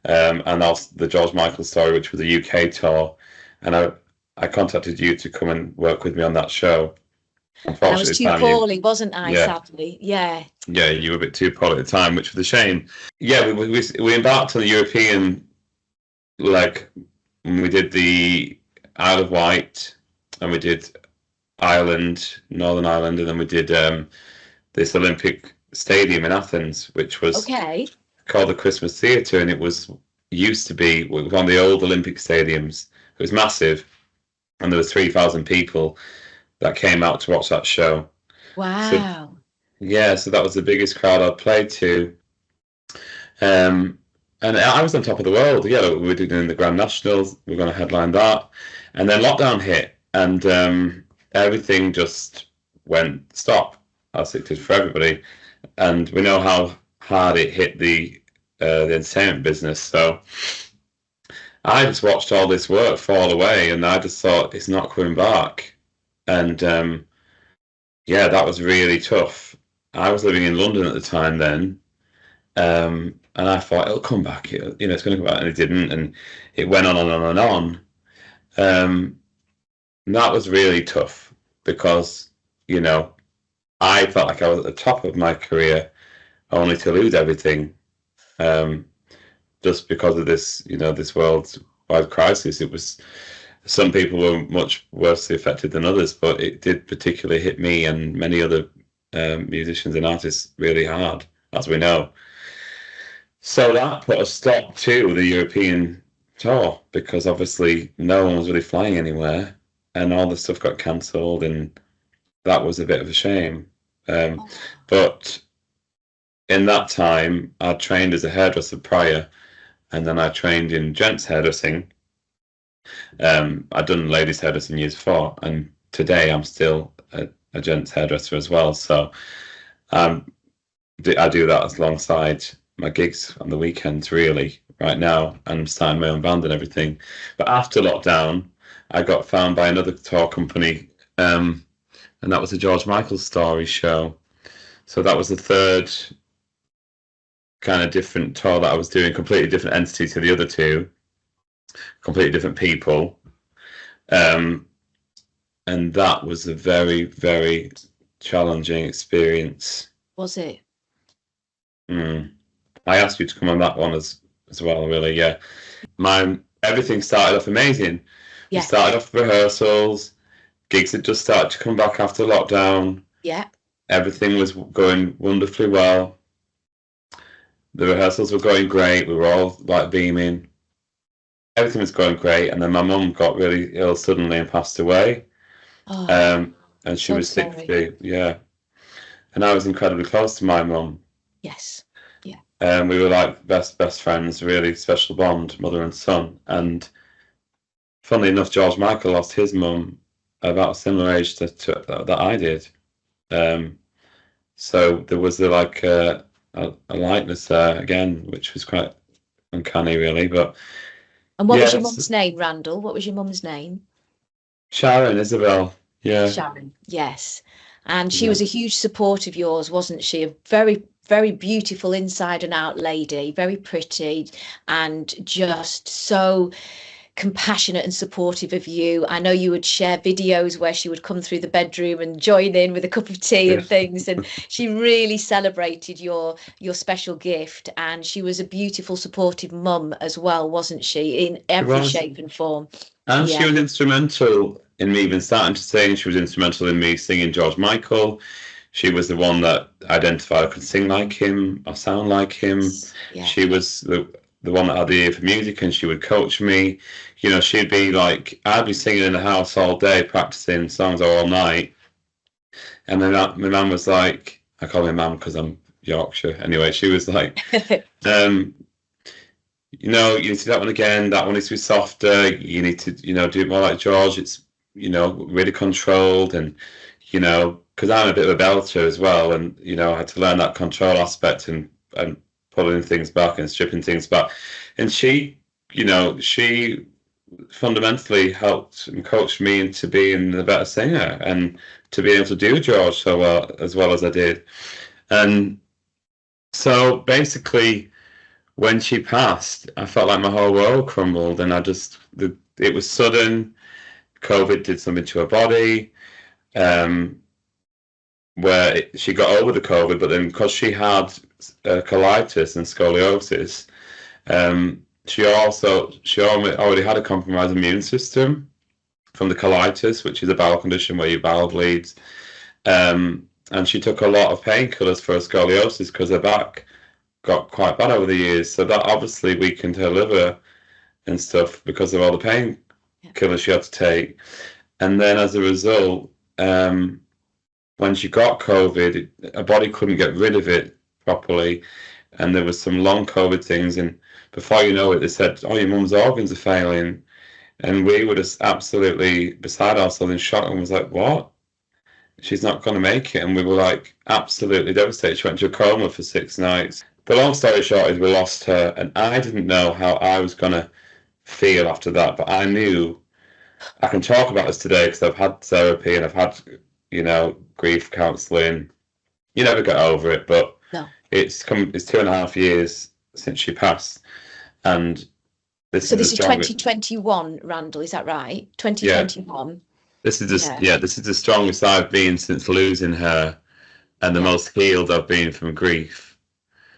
Speaker 4: And also the George Michael story, which was a UK tour. And I contacted you to come and work with me on that show.
Speaker 3: I was too poorly, wasn't I, sadly? Yeah.
Speaker 4: Yeah, you were a bit too poorly at the time, which was a shame. Yeah, we embarked on the European leg. We did the Isle of Wight, and we did Ireland, Northern Ireland, and then we did this Olympic stadium in Athens, which was called the Christmas Theatre, and it used to be one of the old Olympic stadiums. It was massive, and there was 3,000 people that came out to watch that show.
Speaker 3: Wow.
Speaker 4: So that was the biggest crowd I'd played to. And I was on top of the world. Yeah, we were doing the Grand Nationals. We were going to headline that. And then lockdown hit, and everything just went stop, as it did for everybody. And we know how hard it hit the entertainment business. So I just watched all this work fall away, and I just thought, it's not coming back. And that was really tough. I was living in London at the time then, and I thought, it'll come back. It's going to come back, and it didn't. And it went on and on and on. And that was really tough because, I felt like I was at the top of my career, only to lose everything, just because of this, this worldwide crisis. It was, some people were much worse affected than others, but it did particularly hit me and many other musicians and artists really hard, as we know. So that put a stop to the European tour, because obviously no one was really flying anywhere, and all the stuff got cancelled, and that was a bit of a shame. But in that time, I trained as a hairdresser prior, and then I trained in gents hairdressing. I'd done ladies hairdressing years before, and today I'm still a gents hairdresser as well. So I do that alongside my gigs on the weekends, really, right now, and I'm starting my own band and everything. But after lockdown, I got found by another tour company, and that was the George Michael story show. So that was the third kind of different tour that I was doing, completely different entity to the other two, completely different people. And that was a very, very challenging experience.
Speaker 3: Was it?
Speaker 4: I asked you to come on that one as well, really, yeah. Everything started off amazing.
Speaker 3: Yeah.
Speaker 4: We started off rehearsals, gigs had just started to come back after lockdown.
Speaker 3: Yeah.
Speaker 4: Everything was going wonderfully well. The rehearsals were going great. We were all like beaming. Everything was going great, and then my mum got really ill suddenly and passed away. And she was 60, yeah. And I was incredibly close to my mum,
Speaker 3: Yes. Yeah.
Speaker 4: We were like best friends, really special bond, mother and son. And funnily enough, George Michael lost his mum about a similar age that I did. So there was a likeness there again, which was quite uncanny, really. But
Speaker 3: And what was your mum's name, Randall? What was your mum's name?
Speaker 4: Sharon Isabel. Yeah.
Speaker 3: Sharon. Yes. And she was a huge support of yours, wasn't she? A very, very beautiful inside and out lady, very pretty, and just so compassionate and supportive of you. I know you would share videos where she would come through the bedroom and join in with a cup of tea and things, and she really celebrated your special gift. And she was a beautiful, supportive mum as well, wasn't she, in every shape and form?
Speaker 4: And she was instrumental in me even starting to sing. She was instrumental in me singing George Michael. She was the one that identified I could sing like him or sound like him.
Speaker 3: Yeah.
Speaker 4: She was the one that had the ear for music, and she would coach me. You know, she'd be like, I'd be singing in the house all day, practicing songs all night. And then my mum was like, I call her mum because I'm Yorkshire. Anyway, she was like, you know, you need to do that one again. That one needs to be softer. You need to, you know, do it more like George. It's, you know, really controlled. And, you know, because I'm a bit of a belter as well. And, you know, I had to learn that control aspect and pulling things back and stripping things back. And she, you know, she fundamentally helped and coached me into being a better singer and to be able to do George so well as I did. And so basically, when she passed, I felt like my whole world crumbled, and it was sudden. COVID did something to her body, where she got over the COVID, but then because she had colitis and scoliosis, she already had a compromised immune system from the colitis, which is a bowel condition where your bowel bleeds. And she took a lot of painkillers for her scoliosis because her back got quite bad over the years. So that obviously weakened her liver and stuff because of all the painkillers she had to take. And then as a result, when she got COVID, her body couldn't get rid of it properly. And there was some long COVID things. And before you know it, they said, oh, your mum's organs are failing. And we were just absolutely beside ourselves in shock and was like, what? She's not going to make it. And we were like absolutely devastated. She went into a coma for 6 nights. The long story short is we lost her, and I didn't know how I was going to feel after that, but I knew I can talk about this today because I've had therapy and I've had, you know, grief counselling. You never get over it, but
Speaker 3: no.
Speaker 4: It's 2.5 years since she passed, and this is
Speaker 3: 2021, Randall, is that right? 2021. Yeah.
Speaker 4: This is the strongest I've been since losing her, and the most healed I've been from grief.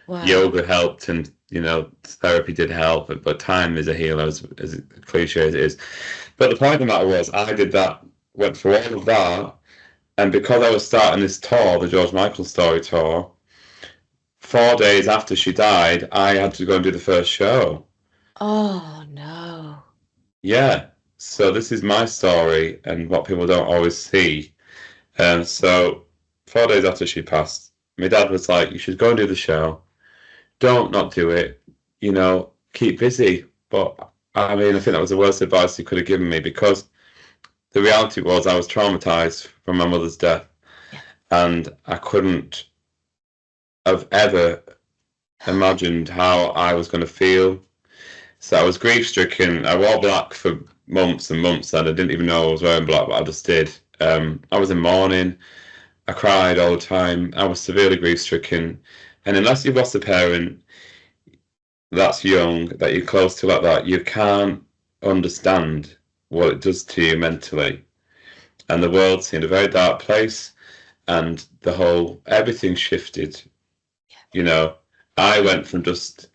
Speaker 4: Wow. Yoga helped, and you know, therapy did help, but time is a healer, as cliche as it is. But the point of the matter was, I did that, went through all of that, and because I was starting this tour, the George Michael Story Tour, 4 days after she died, I had to go and do the first show.
Speaker 3: Oh no!
Speaker 4: Yeah, so this is my story, and what people don't always see. And so, 4 days after she passed, my dad was like, "You should go and do the show. Don't not do it, you know, keep busy." But I mean, I think that was the worst advice he could have given me, because the reality was I was traumatized from my mother's death, and I couldn't have ever imagined how I was going to feel. So I was grief stricken. I wore black for months and months, and I didn't even know I was wearing black, but I just did. I was in mourning. I cried all the time. I was severely grief stricken. And unless you've lost a parent that's young, that you're close to like that, you can't understand what it does to you mentally. And the world seemed a very dark place, and everything shifted. You know, I went from just,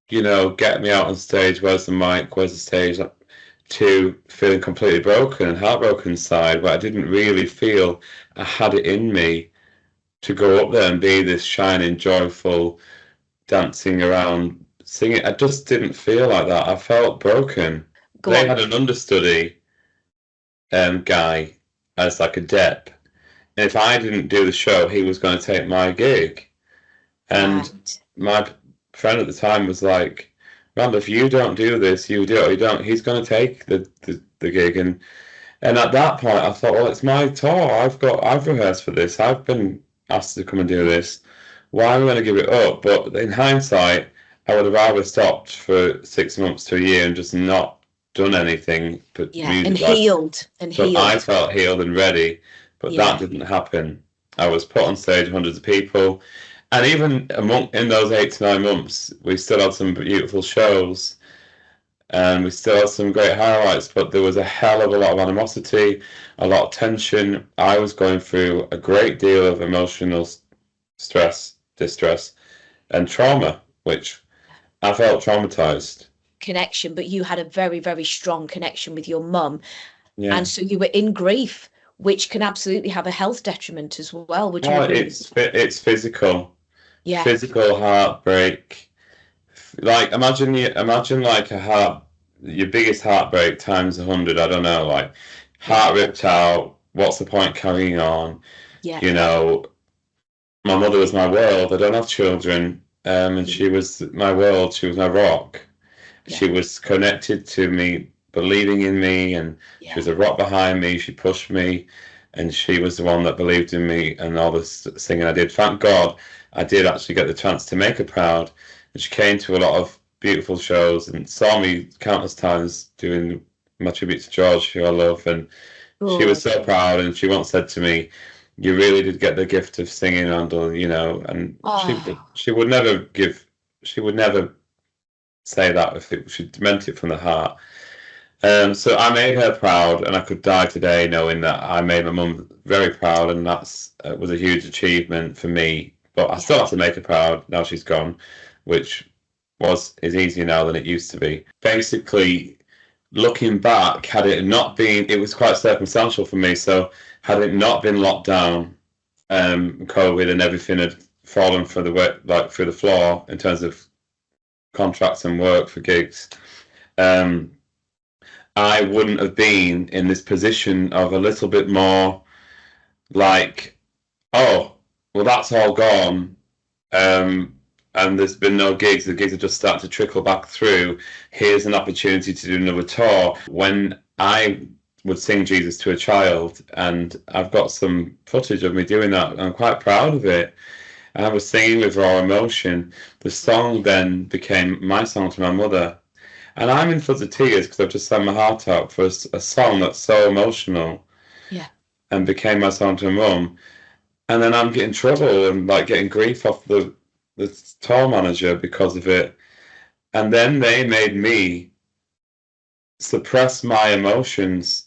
Speaker 4: you know, get me out on stage, where's the mic, where's the stage, to feeling completely broken and heartbroken inside, where I didn't really feel I had it in me to go up there and be this shining, joyful, dancing around, singing. I just didn't feel like that. I felt broken. They had an understudy guy as like a dep. And if I didn't do the show, he was going to take my gig. And my friend at the time was like, Randall, if you don't do this, you do it or you don't, he's going to take the gig. And at that point, I thought, well, it's my tour. I've rehearsed for this. I've been asked to come and do this. Why am I going to give it up? But in hindsight, I would have rather stopped for 6 months to a year and just not done anything. But
Speaker 3: and healed.
Speaker 4: I felt healed and ready, but that didn't happen. I was put on stage, hundreds of people. And even in those 8 to 9 months, we still had some beautiful shows and we still had some great highlights, but there was a hell of a lot of animosity, a lot of tension. I was going through a great deal of emotional stress, distress, and trauma, which I felt traumatized.
Speaker 3: Connection, but you had a very, very strong connection with your mum. Yeah. And so you were in grief, which can absolutely have a health detriment as well. Would you agree?
Speaker 4: It's physical. Yeah. Physical heartbreak. Like imagine like your biggest heartbreak times 100. I don't know, like heart ripped out. What's the point carrying on? Yeah. You know, my mother was my world. I don't have children, and she was my world. She was my rock. Yeah. She was connected to me, believing in me, and she was a rock behind me. She pushed me, and she was the one that believed in me and all this singing I did. Thank God I did actually get the chance to make her proud. And she came to a lot of beautiful shows and saw me countless times doing my tribute to George, who I love. And she was so proud. And she once said to me, "You really did get the gift of singing, Randall," you know. And she would never say that if she meant it from the heart. So I made her proud, and I could die today knowing that I made my mum very proud, and that's was a huge achievement for me. But I still have to make her proud now she's gone, which is easier now than it used to be. Basically, looking back, had it not been, it was quite circumstantial for me. So had it not been locked down, COVID and everything had fallen through the floor in terms of contracts and work for gigs, I wouldn't have been in this position of a little bit more like, oh, well, that's all gone, and there's been no gigs. The gigs have just started to trickle back through. Here's an opportunity to do another tour. When I would sing Jesus to a child, and I've got some footage of me doing that, I'm quite proud of it. I was singing with raw emotion. The song then became my song to my mother. And I'm in floods of tears because I've just sang my heart out for a song that's so emotional. Yeah. And became my song to my mum. And then I'm getting trouble and like getting grief off the tour manager because of it. And then they made me suppress my emotions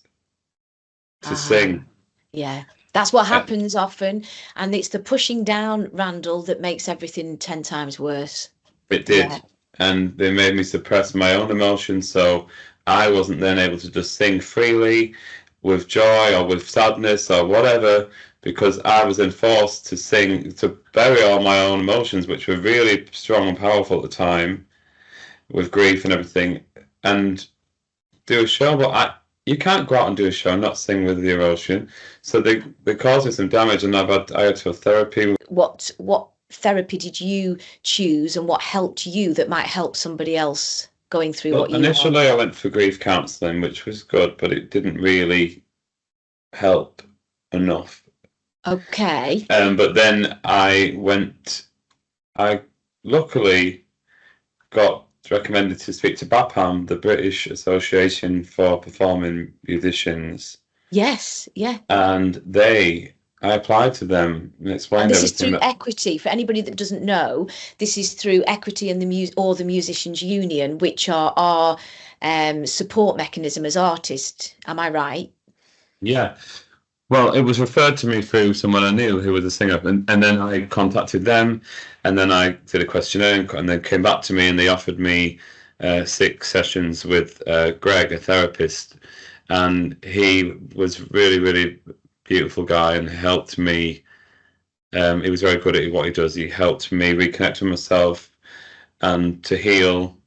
Speaker 4: to sing.
Speaker 3: Yeah. That's what happens often. And it's the pushing down, Randall, that makes everything 10 times worse.
Speaker 4: It did. Yeah. And they made me suppress my own emotions, so I wasn't then able to just sing freely with joy or with sadness or whatever, because I was then forced to sing, to bury all my own emotions, which were really strong and powerful at the time, with grief and everything, and do a show. But you can't go out and do a show and not sing with the emotion. So they caused me some damage, and I had to have therapy.
Speaker 3: What therapy did you choose, and what helped you that might help somebody else going through what you
Speaker 4: initially I went for grief counselling, which was good, but it didn't really help enough.
Speaker 3: Okay.
Speaker 4: But then I luckily got recommended to speak to BAPAM, the British Association for Performing Musicians.
Speaker 3: Yes, yeah.
Speaker 4: And I applied to them and explained
Speaker 3: everything. This is through Equity. For anybody that doesn't know, this is through Equity and the Musicians Union, which are our support mechanism as artists. Am I right?
Speaker 4: Yeah. Well, it was referred to me through someone I knew who was a singer, and then I contacted them, and then I did a questionnaire, and they came back to me and they offered me 6 sessions with Greg, a therapist, and he was really, really beautiful guy and helped me. He was very good at what he does. He helped me reconnect with myself and to heal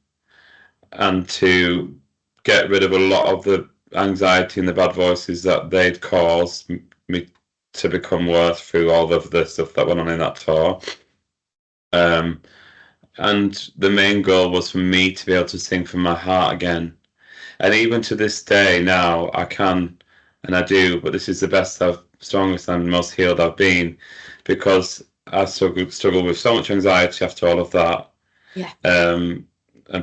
Speaker 4: and to get rid of a lot of the anxiety and the bad voices that they'd caused me to become worse through all of the stuff that went on in that tour. And the main goal was for me to be able to sing from my heart again. And even to this day now, I can, and I do, but this is the best strongest and most healed I've been, because I struggled with so much anxiety after all of that.
Speaker 3: Yeah.
Speaker 4: And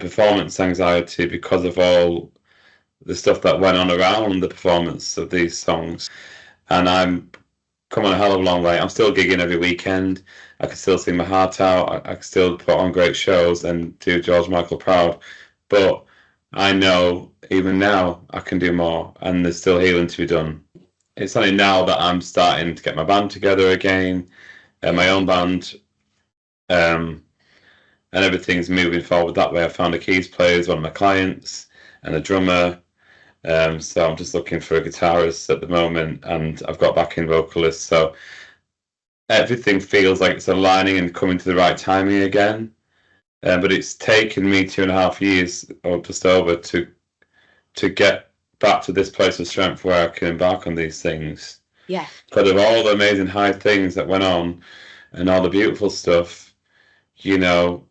Speaker 4: performance anxiety because of all the stuff that went on around the performance of these songs. And I'm come on a hell of a long way. I'm still gigging every weekend. I can still sing my heart out. I can still put on great shows and do George Michael proud. But I know even now I can do more, and there's still healing to be done. It's only now that I'm starting to get my band together again, my own band, and everything's moving forward that way. I found a keys player as one of my clients and a drummer. So I'm just looking for a guitarist at the moment, and I've got backing vocalists. So everything feels like it's aligning and coming to the right timing again. But it's taken me 2.5 years or just over to get back to this place of strength where I can embark on these things.
Speaker 3: Yeah.
Speaker 4: Because of all the amazing high things that went on and all the beautiful stuff, you know,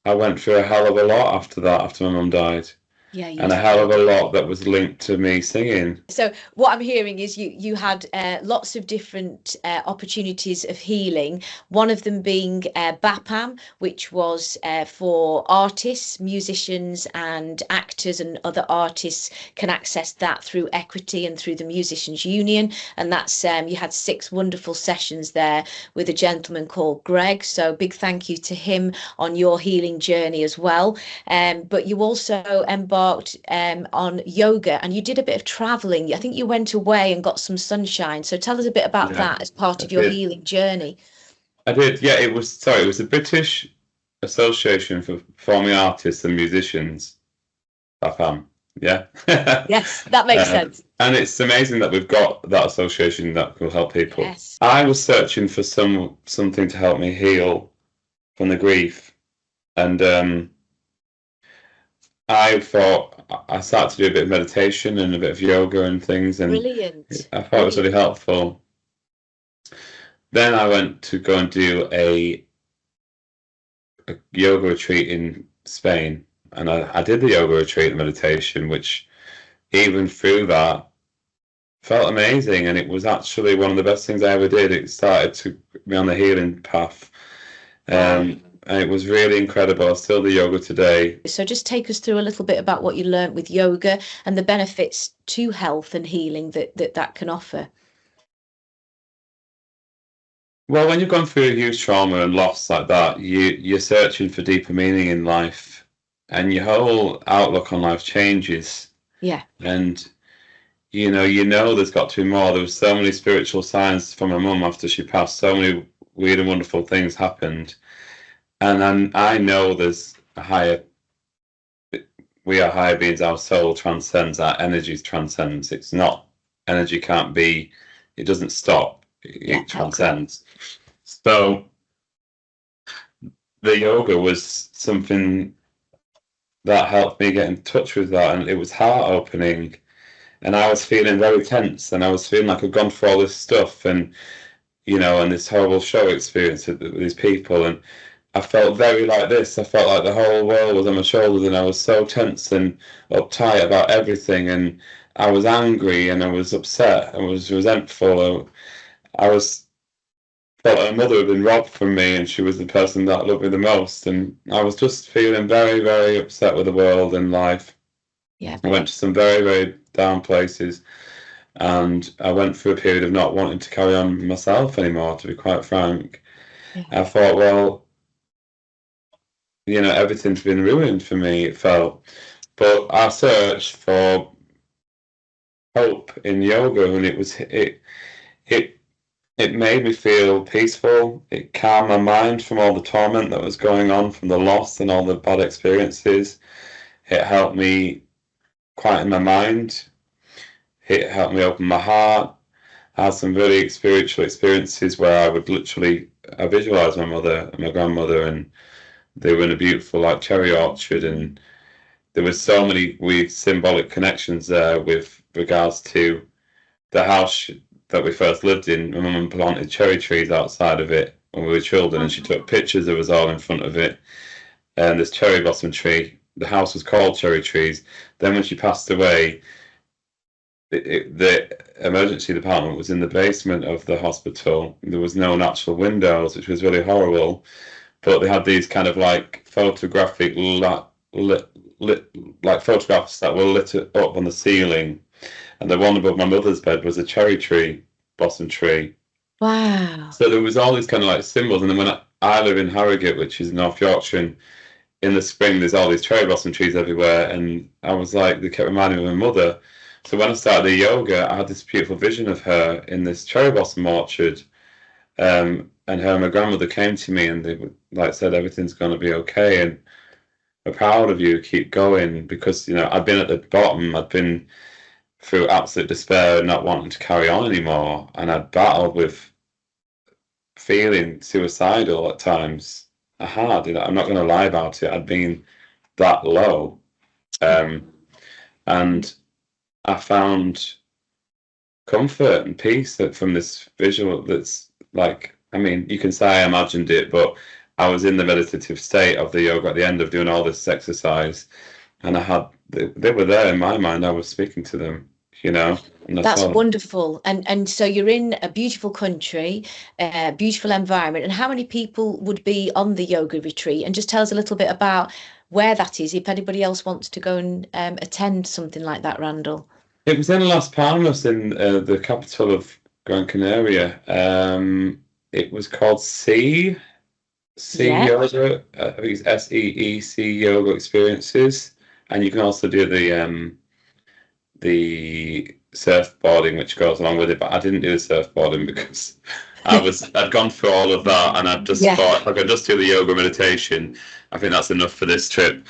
Speaker 4: I went through a hell of a lot after that, after my mum died.
Speaker 3: Yeah,
Speaker 4: and a hell of a lot that was linked to me singing.
Speaker 3: So what I'm hearing is you had lots of different opportunities of healing, one of them being BAPAM, which was for artists, musicians and actors, and other artists can access that through Equity and through the Musicians Union. And that's you had 6 wonderful sessions there with a gentleman called Greg. So big thank you to him on your healing journey as well. But you also embarked on yoga, and you did a bit of traveling. I think you went away and got some sunshine. So tell us a bit about that as part of your healing journey.
Speaker 4: I did, yeah. It was the British Association for Performing Artists and Musicians, BAPAM. Yeah.
Speaker 3: Yes, that makes sense.
Speaker 4: And it's amazing that we've got that association that will help people.
Speaker 3: Yes.
Speaker 4: I was searching for something to help me heal from the grief, and I thought I started to do a bit of meditation and a bit of yoga and things, and
Speaker 3: Brilliant.
Speaker 4: I thought it was really helpful. Then I went to go and do a yoga retreat in Spain, and I did the yoga retreat and meditation, which even through that felt amazing, and it was actually one of the best things I ever did. It started to me on the healing path. And it was really incredible. I still do yoga today. So
Speaker 3: just take us through a little bit about what you learned with yoga and the benefits to health and healing that can offer.
Speaker 4: Well, when you've gone through a huge trauma and loss like that, you're searching for deeper meaning in life, and your whole outlook on life changes.
Speaker 3: Yeah.
Speaker 4: And you know there's got to be more. There were so many spiritual signs from my mum after she passed. So many weird and wonderful things happened. And I know there's we are higher beings. Our soul transcends, our energy transcends. It's not, energy can't be, it doesn't stop, it transcends. So the yoga was something that helped me get in touch with that, and it was heart opening, and I was feeling very tense, and I was feeling like I'd gone through all this stuff, and and this horrible show experience with these people, and I felt very like this. I felt like the whole world was on my shoulders, and I was so tense and uptight about everything, and I was angry, and I was upset, I was resentful. I felt like my mother had been robbed from me, and she was the person that loved me the most, and I was just feeling very, very upset with the world and life.
Speaker 3: Yeah.
Speaker 4: I went to some very, very down places, and I went through a period of not wanting to carry on myself anymore, to be quite frank. Yeah. I thought, well, everything's been ruined for me, it felt. But I searched for hope in yoga, and it made me feel peaceful. It calmed my mind from all the torment that was going on from the loss and all the bad experiences. It helped me quieten my mind. It helped me open my heart. I had some really spiritual experiences where I would I visualised my mother and my grandmother, and they were in a beautiful cherry orchard, and there were so many weird symbolic connections there with regards to the house that we first lived in. My mum planted cherry trees outside of it when we were children, and she took pictures of us all in front of it. And this cherry blossom tree, the house was called Cherry Trees. Then when she passed away, the emergency department was in the basement of the hospital. There was no natural windows, which was really horrible. But they had these kind of like photographic like photographs that were lit up on the ceiling. And the one above my mother's bed was a cherry tree, blossom tree.
Speaker 3: Wow.
Speaker 4: So there was all these kind of like symbols. And then when I live in Harrogate, which is North Yorkshire, and in the spring there's all these cherry blossom trees everywhere. And I was like, they kept reminding me of my mother. So when I started the yoga, I had this beautiful vision of her in this cherry blossom orchard. And her and my grandmother came to me and they like said, everything's going to be okay. And we're proud of you, keep going. Because, you know, I'd been at the bottom. I'd been through absolute despair and not wanting to carry on anymore. And I'd battled with feeling suicidal at times. I had, you know, I'm not going to lie about it. I'd been that low. And I found comfort and peace from this visual that's like, I mean, you can say I imagined it, but I was in the meditative state of the yoga at the end of doing all this exercise, and they were there in my mind. I was speaking to them, you know.
Speaker 3: That's wonderful. And so you're in a beautiful country, a beautiful environment. And how many people would be on the yoga retreat? And just tell us a little bit about where that is, if anybody else wants to go and attend something like that, Randall.
Speaker 4: It was in Las Palmas, in the capital of Gran Canaria. It was called Yoga. I think it's SEEC Yoga Experiences, and you can also do the surfboarding, which goes along with it. But I didn't do the surfboarding because I'd gone through all of that, and I just thought if I could just do the yoga meditation, I think that's enough for this trip.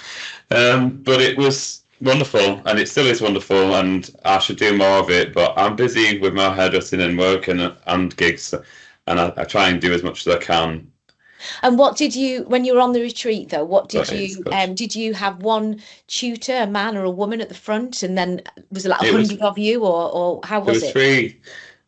Speaker 4: But it was wonderful, and it still is wonderful, and I should do more of it, but I'm busy with my hairdressing and work and gigs, and I try and do as much as I can.
Speaker 3: And what did you, when you were on the retreat though, what did did you have one tutor, a man or a woman at the front, and then was it like 100 of you, or how was it?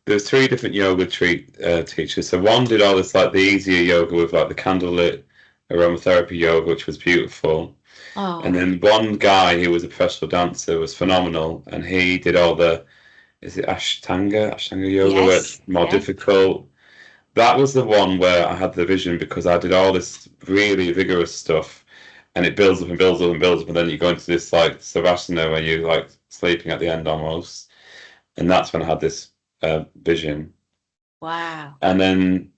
Speaker 4: There was three different yoga teachers. So one did all this like the easier yoga with like the candlelit aromatherapy yoga, which was beautiful.
Speaker 3: Oh.
Speaker 4: And then one guy who was a professional dancer was phenomenal, and he did all the, is it Ashtanga yoga, where it's more difficult. That was the one where I had the vision, because I did all this really vigorous stuff, and it builds up and builds up and builds up, and then you go into this like savasana where you're like sleeping at the end almost, and that's when I had this vision.
Speaker 3: Wow.
Speaker 4: And then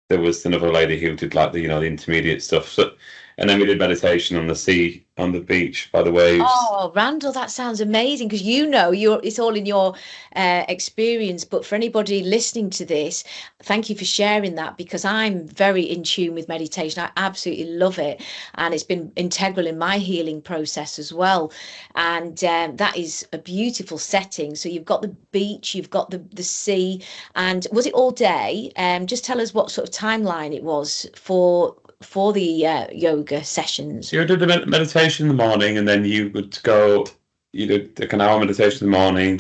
Speaker 4: there was another lady who did like the intermediate stuff. So, and then we did meditation on the sea, on the beach, by the waves.
Speaker 3: Oh, Randall, that sounds amazing, because it's all in your experience. But for anybody listening to this, thank you for sharing that, because I'm very in tune with meditation. I absolutely love it, and it's been integral in my healing process as well. And that is a beautiful setting. So you've got the beach, you've got the sea, and was it all day? Just tell us what sort of timeline it was for the yoga sessions.
Speaker 4: You did the meditation in the morning, and then you would go, you did like an hour meditation in the morning,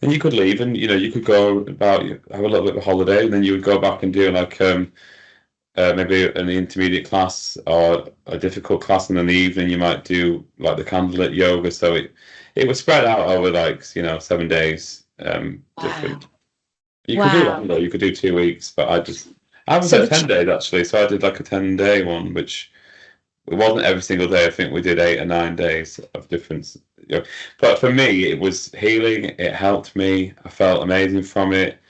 Speaker 4: then you could leave, and you could go about, have a little bit of a holiday, and then you would go back and do like maybe an intermediate class or a difficult class, and in the evening you might do like the candlelit yoga. So it was spread out over like 7 days. Different. You could do longer, you could do 2 weeks, but I was at 10 days actually, so I did like a 10-day one, which it wasn't every single day. I think we did 8 or 9 days of difference. But for me, it was healing. It helped me. I felt amazing from it.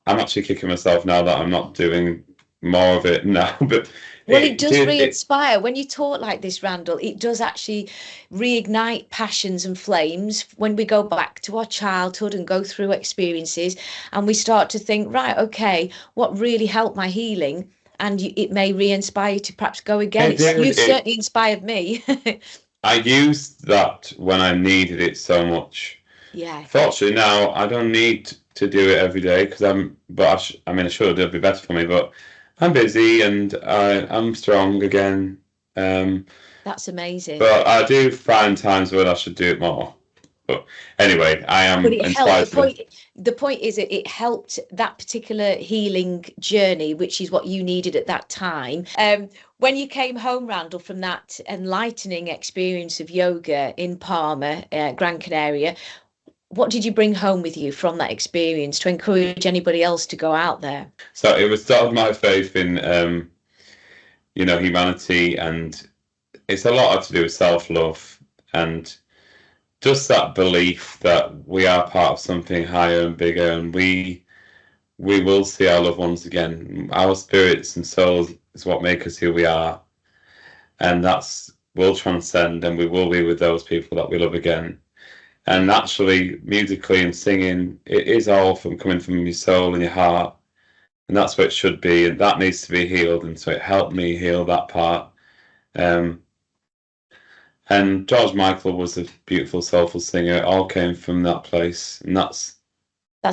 Speaker 4: I'm actually kicking myself now that I'm not doing more of it now. But
Speaker 3: it does re-inspire. When you talk like this, Randall, it does actually reignite passions and flames when we go back to our childhood and go through experiences, and we start to think, right, okay, what really helped my healing? And it may re-inspire you to perhaps go again. You certainly inspired me.
Speaker 4: I used that when I needed it so much.
Speaker 3: Yeah.
Speaker 4: Fortunately, now I don't need to do it every day, because I should. It'll be better for me, but I'm busy and I'm strong again.
Speaker 3: That's amazing.
Speaker 4: But I do find times when I should do it more. But anyway, I am
Speaker 3: But it helped.
Speaker 4: inspired.
Speaker 3: The point is that it helped that particular healing journey, which is what you needed at that time. When you came home, Randall, from that enlightening experience of yoga in Palma, Gran Canaria, what did you bring home with you from that experience to encourage anybody else to go out there?
Speaker 4: So it was sort of my faith in, humanity, and it's a lot to do with self-love and just that belief that we are part of something higher and bigger, and we will see our loved ones again. Our spirits and souls is what make us who we are, and will transcend, and we will be with those people that we love again. And naturally, musically and singing, it is all coming from your soul and your heart, and that's what it should be, and that needs to be healed. And so it helped me heal that part. And George Michael was a beautiful, soulful singer. It all came from that place, and that's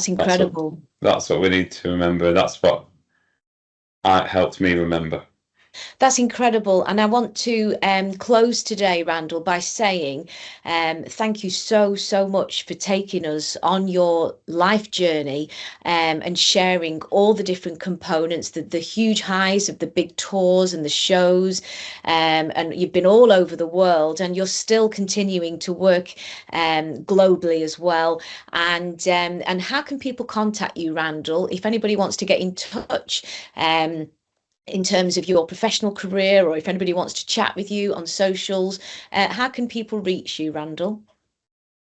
Speaker 3: incredible.
Speaker 4: That's what we need to remember. That's what helped me remember.
Speaker 3: That's incredible. And I want to close today, Randall, by saying thank you so much for taking us on your life journey and sharing all the different components, the huge highs of the big tours and the shows. And you've been all over the world, and you're still continuing to work globally as well. And how can people contact you, Randall, if anybody wants to get in touch? In terms of your professional career, or if anybody wants to chat with you on socials, how can people reach you, Randall?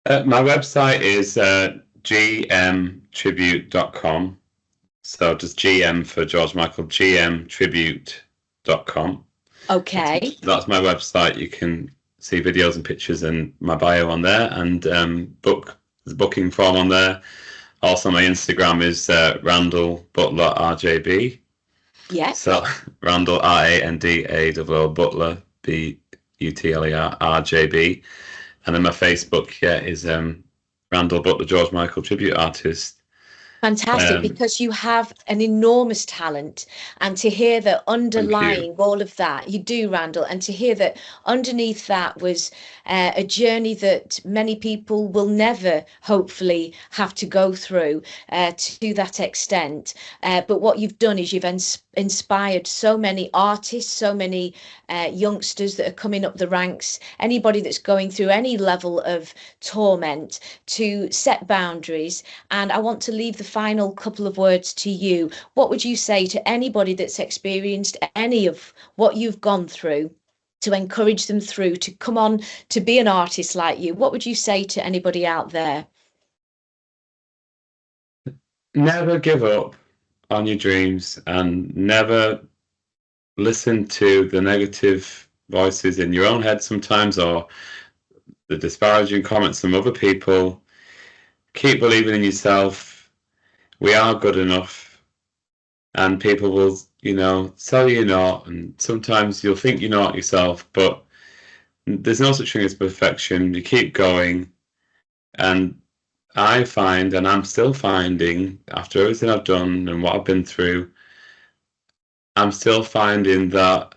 Speaker 4: My website is gmtribute.com. So just GM for George Michael, gmtribute.com.
Speaker 3: Okay.
Speaker 4: That's my website. You can see videos and pictures and my bio on there, and there's a booking form on there. Also, my Instagram is Randall Butler RJB.
Speaker 3: Yeah.
Speaker 4: So Randall RANDALL Butler BUTLER RJB, and then my Facebook is Randall Butler George Michael Tribute Artist.
Speaker 3: Fantastic, because you have an enormous talent, and to hear that underlying all of that, you do, Randall, and to hear that underneath that was a journey that many people will never, hopefully, have to go through to that extent. But what you've done is you've inspired so many artists, so many youngsters that are coming up the ranks, anybody that's going through any level of torment, to set boundaries. And I want to leave the final couple of words to you. What would you say to anybody that's experienced any of what you've gone through, to encourage them through to come on to be an artist like you? What would you say to anybody out there?
Speaker 4: Never give up on your dreams, and never listen to the negative voices in your own head sometimes, or the disparaging comments from other people. Keep believing in yourself. We are good enough, and people will, tell you you're not, and sometimes you'll think you're not yourself, but there's no such thing as perfection. You keep going, and I find, and I'm still finding, after everything I've done and what I've been through, I'm still finding that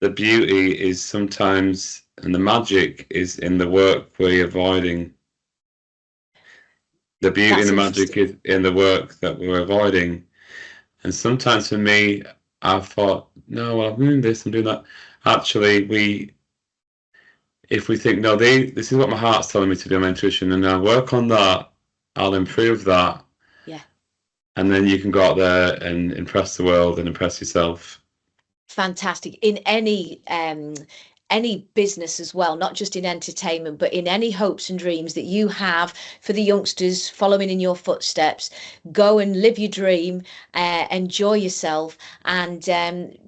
Speaker 4: the beauty is sometimes, and the magic is in the work we're avoiding. The beauty and the magic is in the work that we're avoiding. And sometimes for me, I've thought, no, well, I'm doing this, I'm doing that. Actually, if we think, no, this is what my heart's telling me to do, my intuition, and I'll work on that, I'll improve that.
Speaker 3: Yeah.
Speaker 4: And then you can go out there and impress the world and impress yourself.
Speaker 3: Fantastic. In any business as well, not just in entertainment, but in any hopes and dreams that you have for the youngsters following in your footsteps, go and live your dream, enjoy yourself, and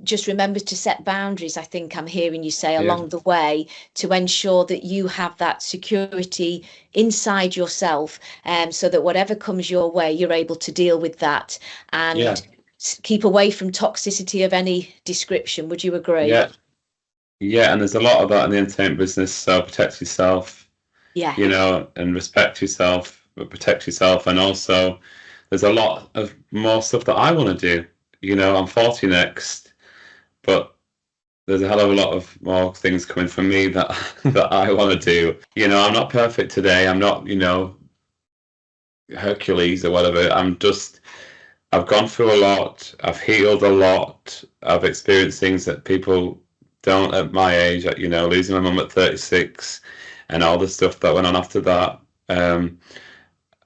Speaker 3: just remember to set boundaries. I think I'm hearing you say along the way, to ensure that you have that security inside yourself, so that whatever comes your way, you're able to deal with that, and keep away from toxicity of any description. Would you agree?
Speaker 4: Yeah, and there's a lot of that in the entertainment business. So protect yourself, and respect yourself, but protect yourself. And also, there's a lot of more stuff that I want to do. I'm 40 next, but there's a hell of a lot of more things coming from me that that I want to do. You know, I'm not perfect today. I'm not, you know, Hercules or whatever. I've gone through a lot. I've healed a lot. I've experienced things that people don't at my age. You know, losing my mum at 36 and all the stuff that went on after that.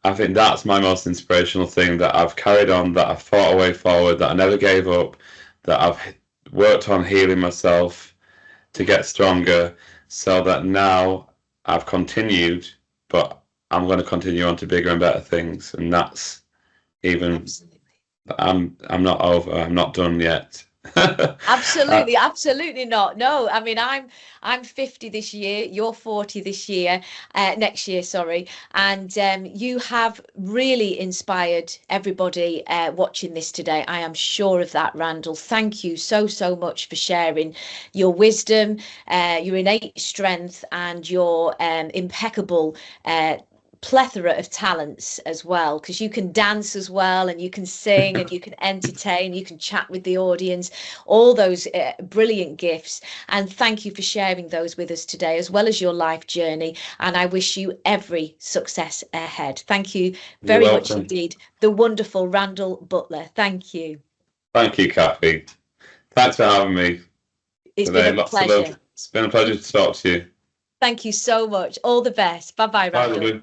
Speaker 4: I think that's my most inspirational thing, that I've carried on, that I've fought a way forward, that I never gave up, that I've worked on healing myself to get stronger, so that now I've continued, but I'm going to continue on to bigger and better things. And that's even,
Speaker 3: Absolutely.
Speaker 4: I'm not over, I'm not done yet.
Speaker 3: Absolutely not. No, I mean, I'm 50 this year, you're 40 this year, next year, sorry, and you have really inspired everybody watching this today. I am sure of that, Randall. Thank you so much for sharing your wisdom, your innate strength, and your impeccable plethora of talents as well, because you can dance as well, and you can sing, and you can entertain, you can chat with the audience, all those brilliant gifts. And thank you for sharing those with us today, as well as your life journey, and I wish you every success ahead. Thank you very much indeed, the wonderful Randall Butler. Thank you.
Speaker 4: Thank you, Cathy. Thanks for having me.
Speaker 3: It's been a pleasure.
Speaker 4: It's been a pleasure to talk to you.
Speaker 3: Thank you so much. All the best. Bye-bye, Randall.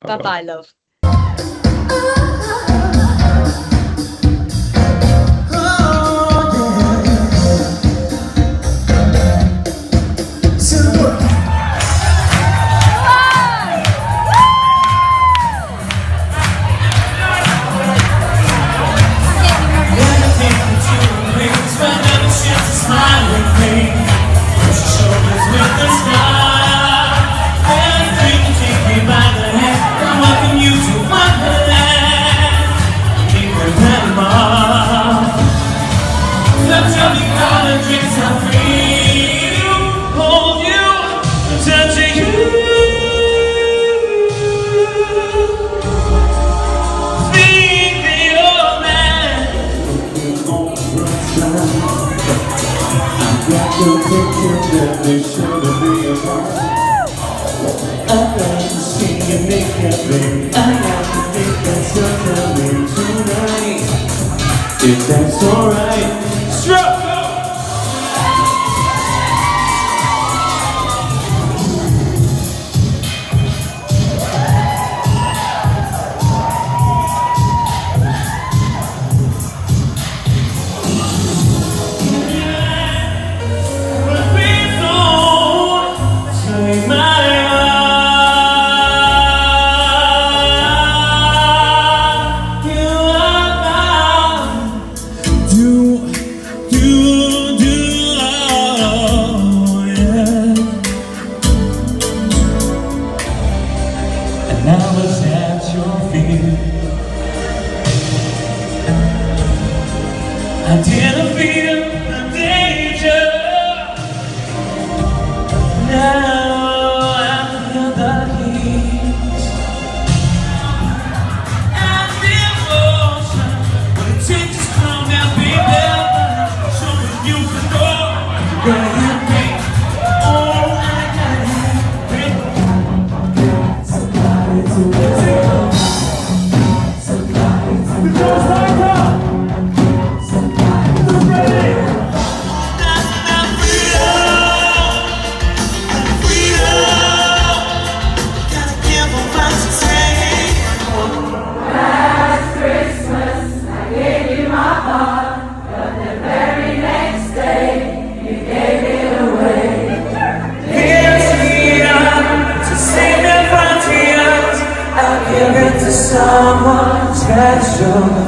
Speaker 3: Bye-bye, love.
Speaker 5: If that's alright, someone special,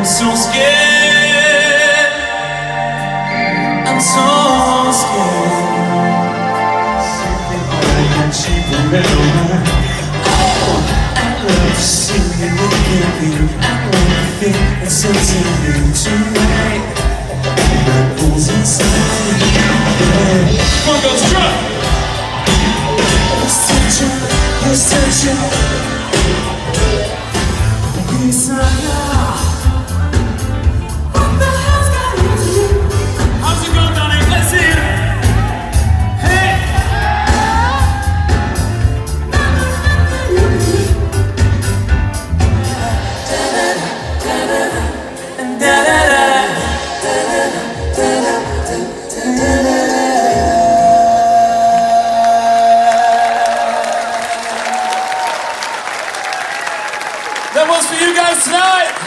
Speaker 5: I'm so scared. I'm so scared. Something only can cheap remember. Oh, I love to see you looking at me. I love to think that something new tonight that pulls inside. One goes drunk. You're such a piece of love. That was for you guys tonight.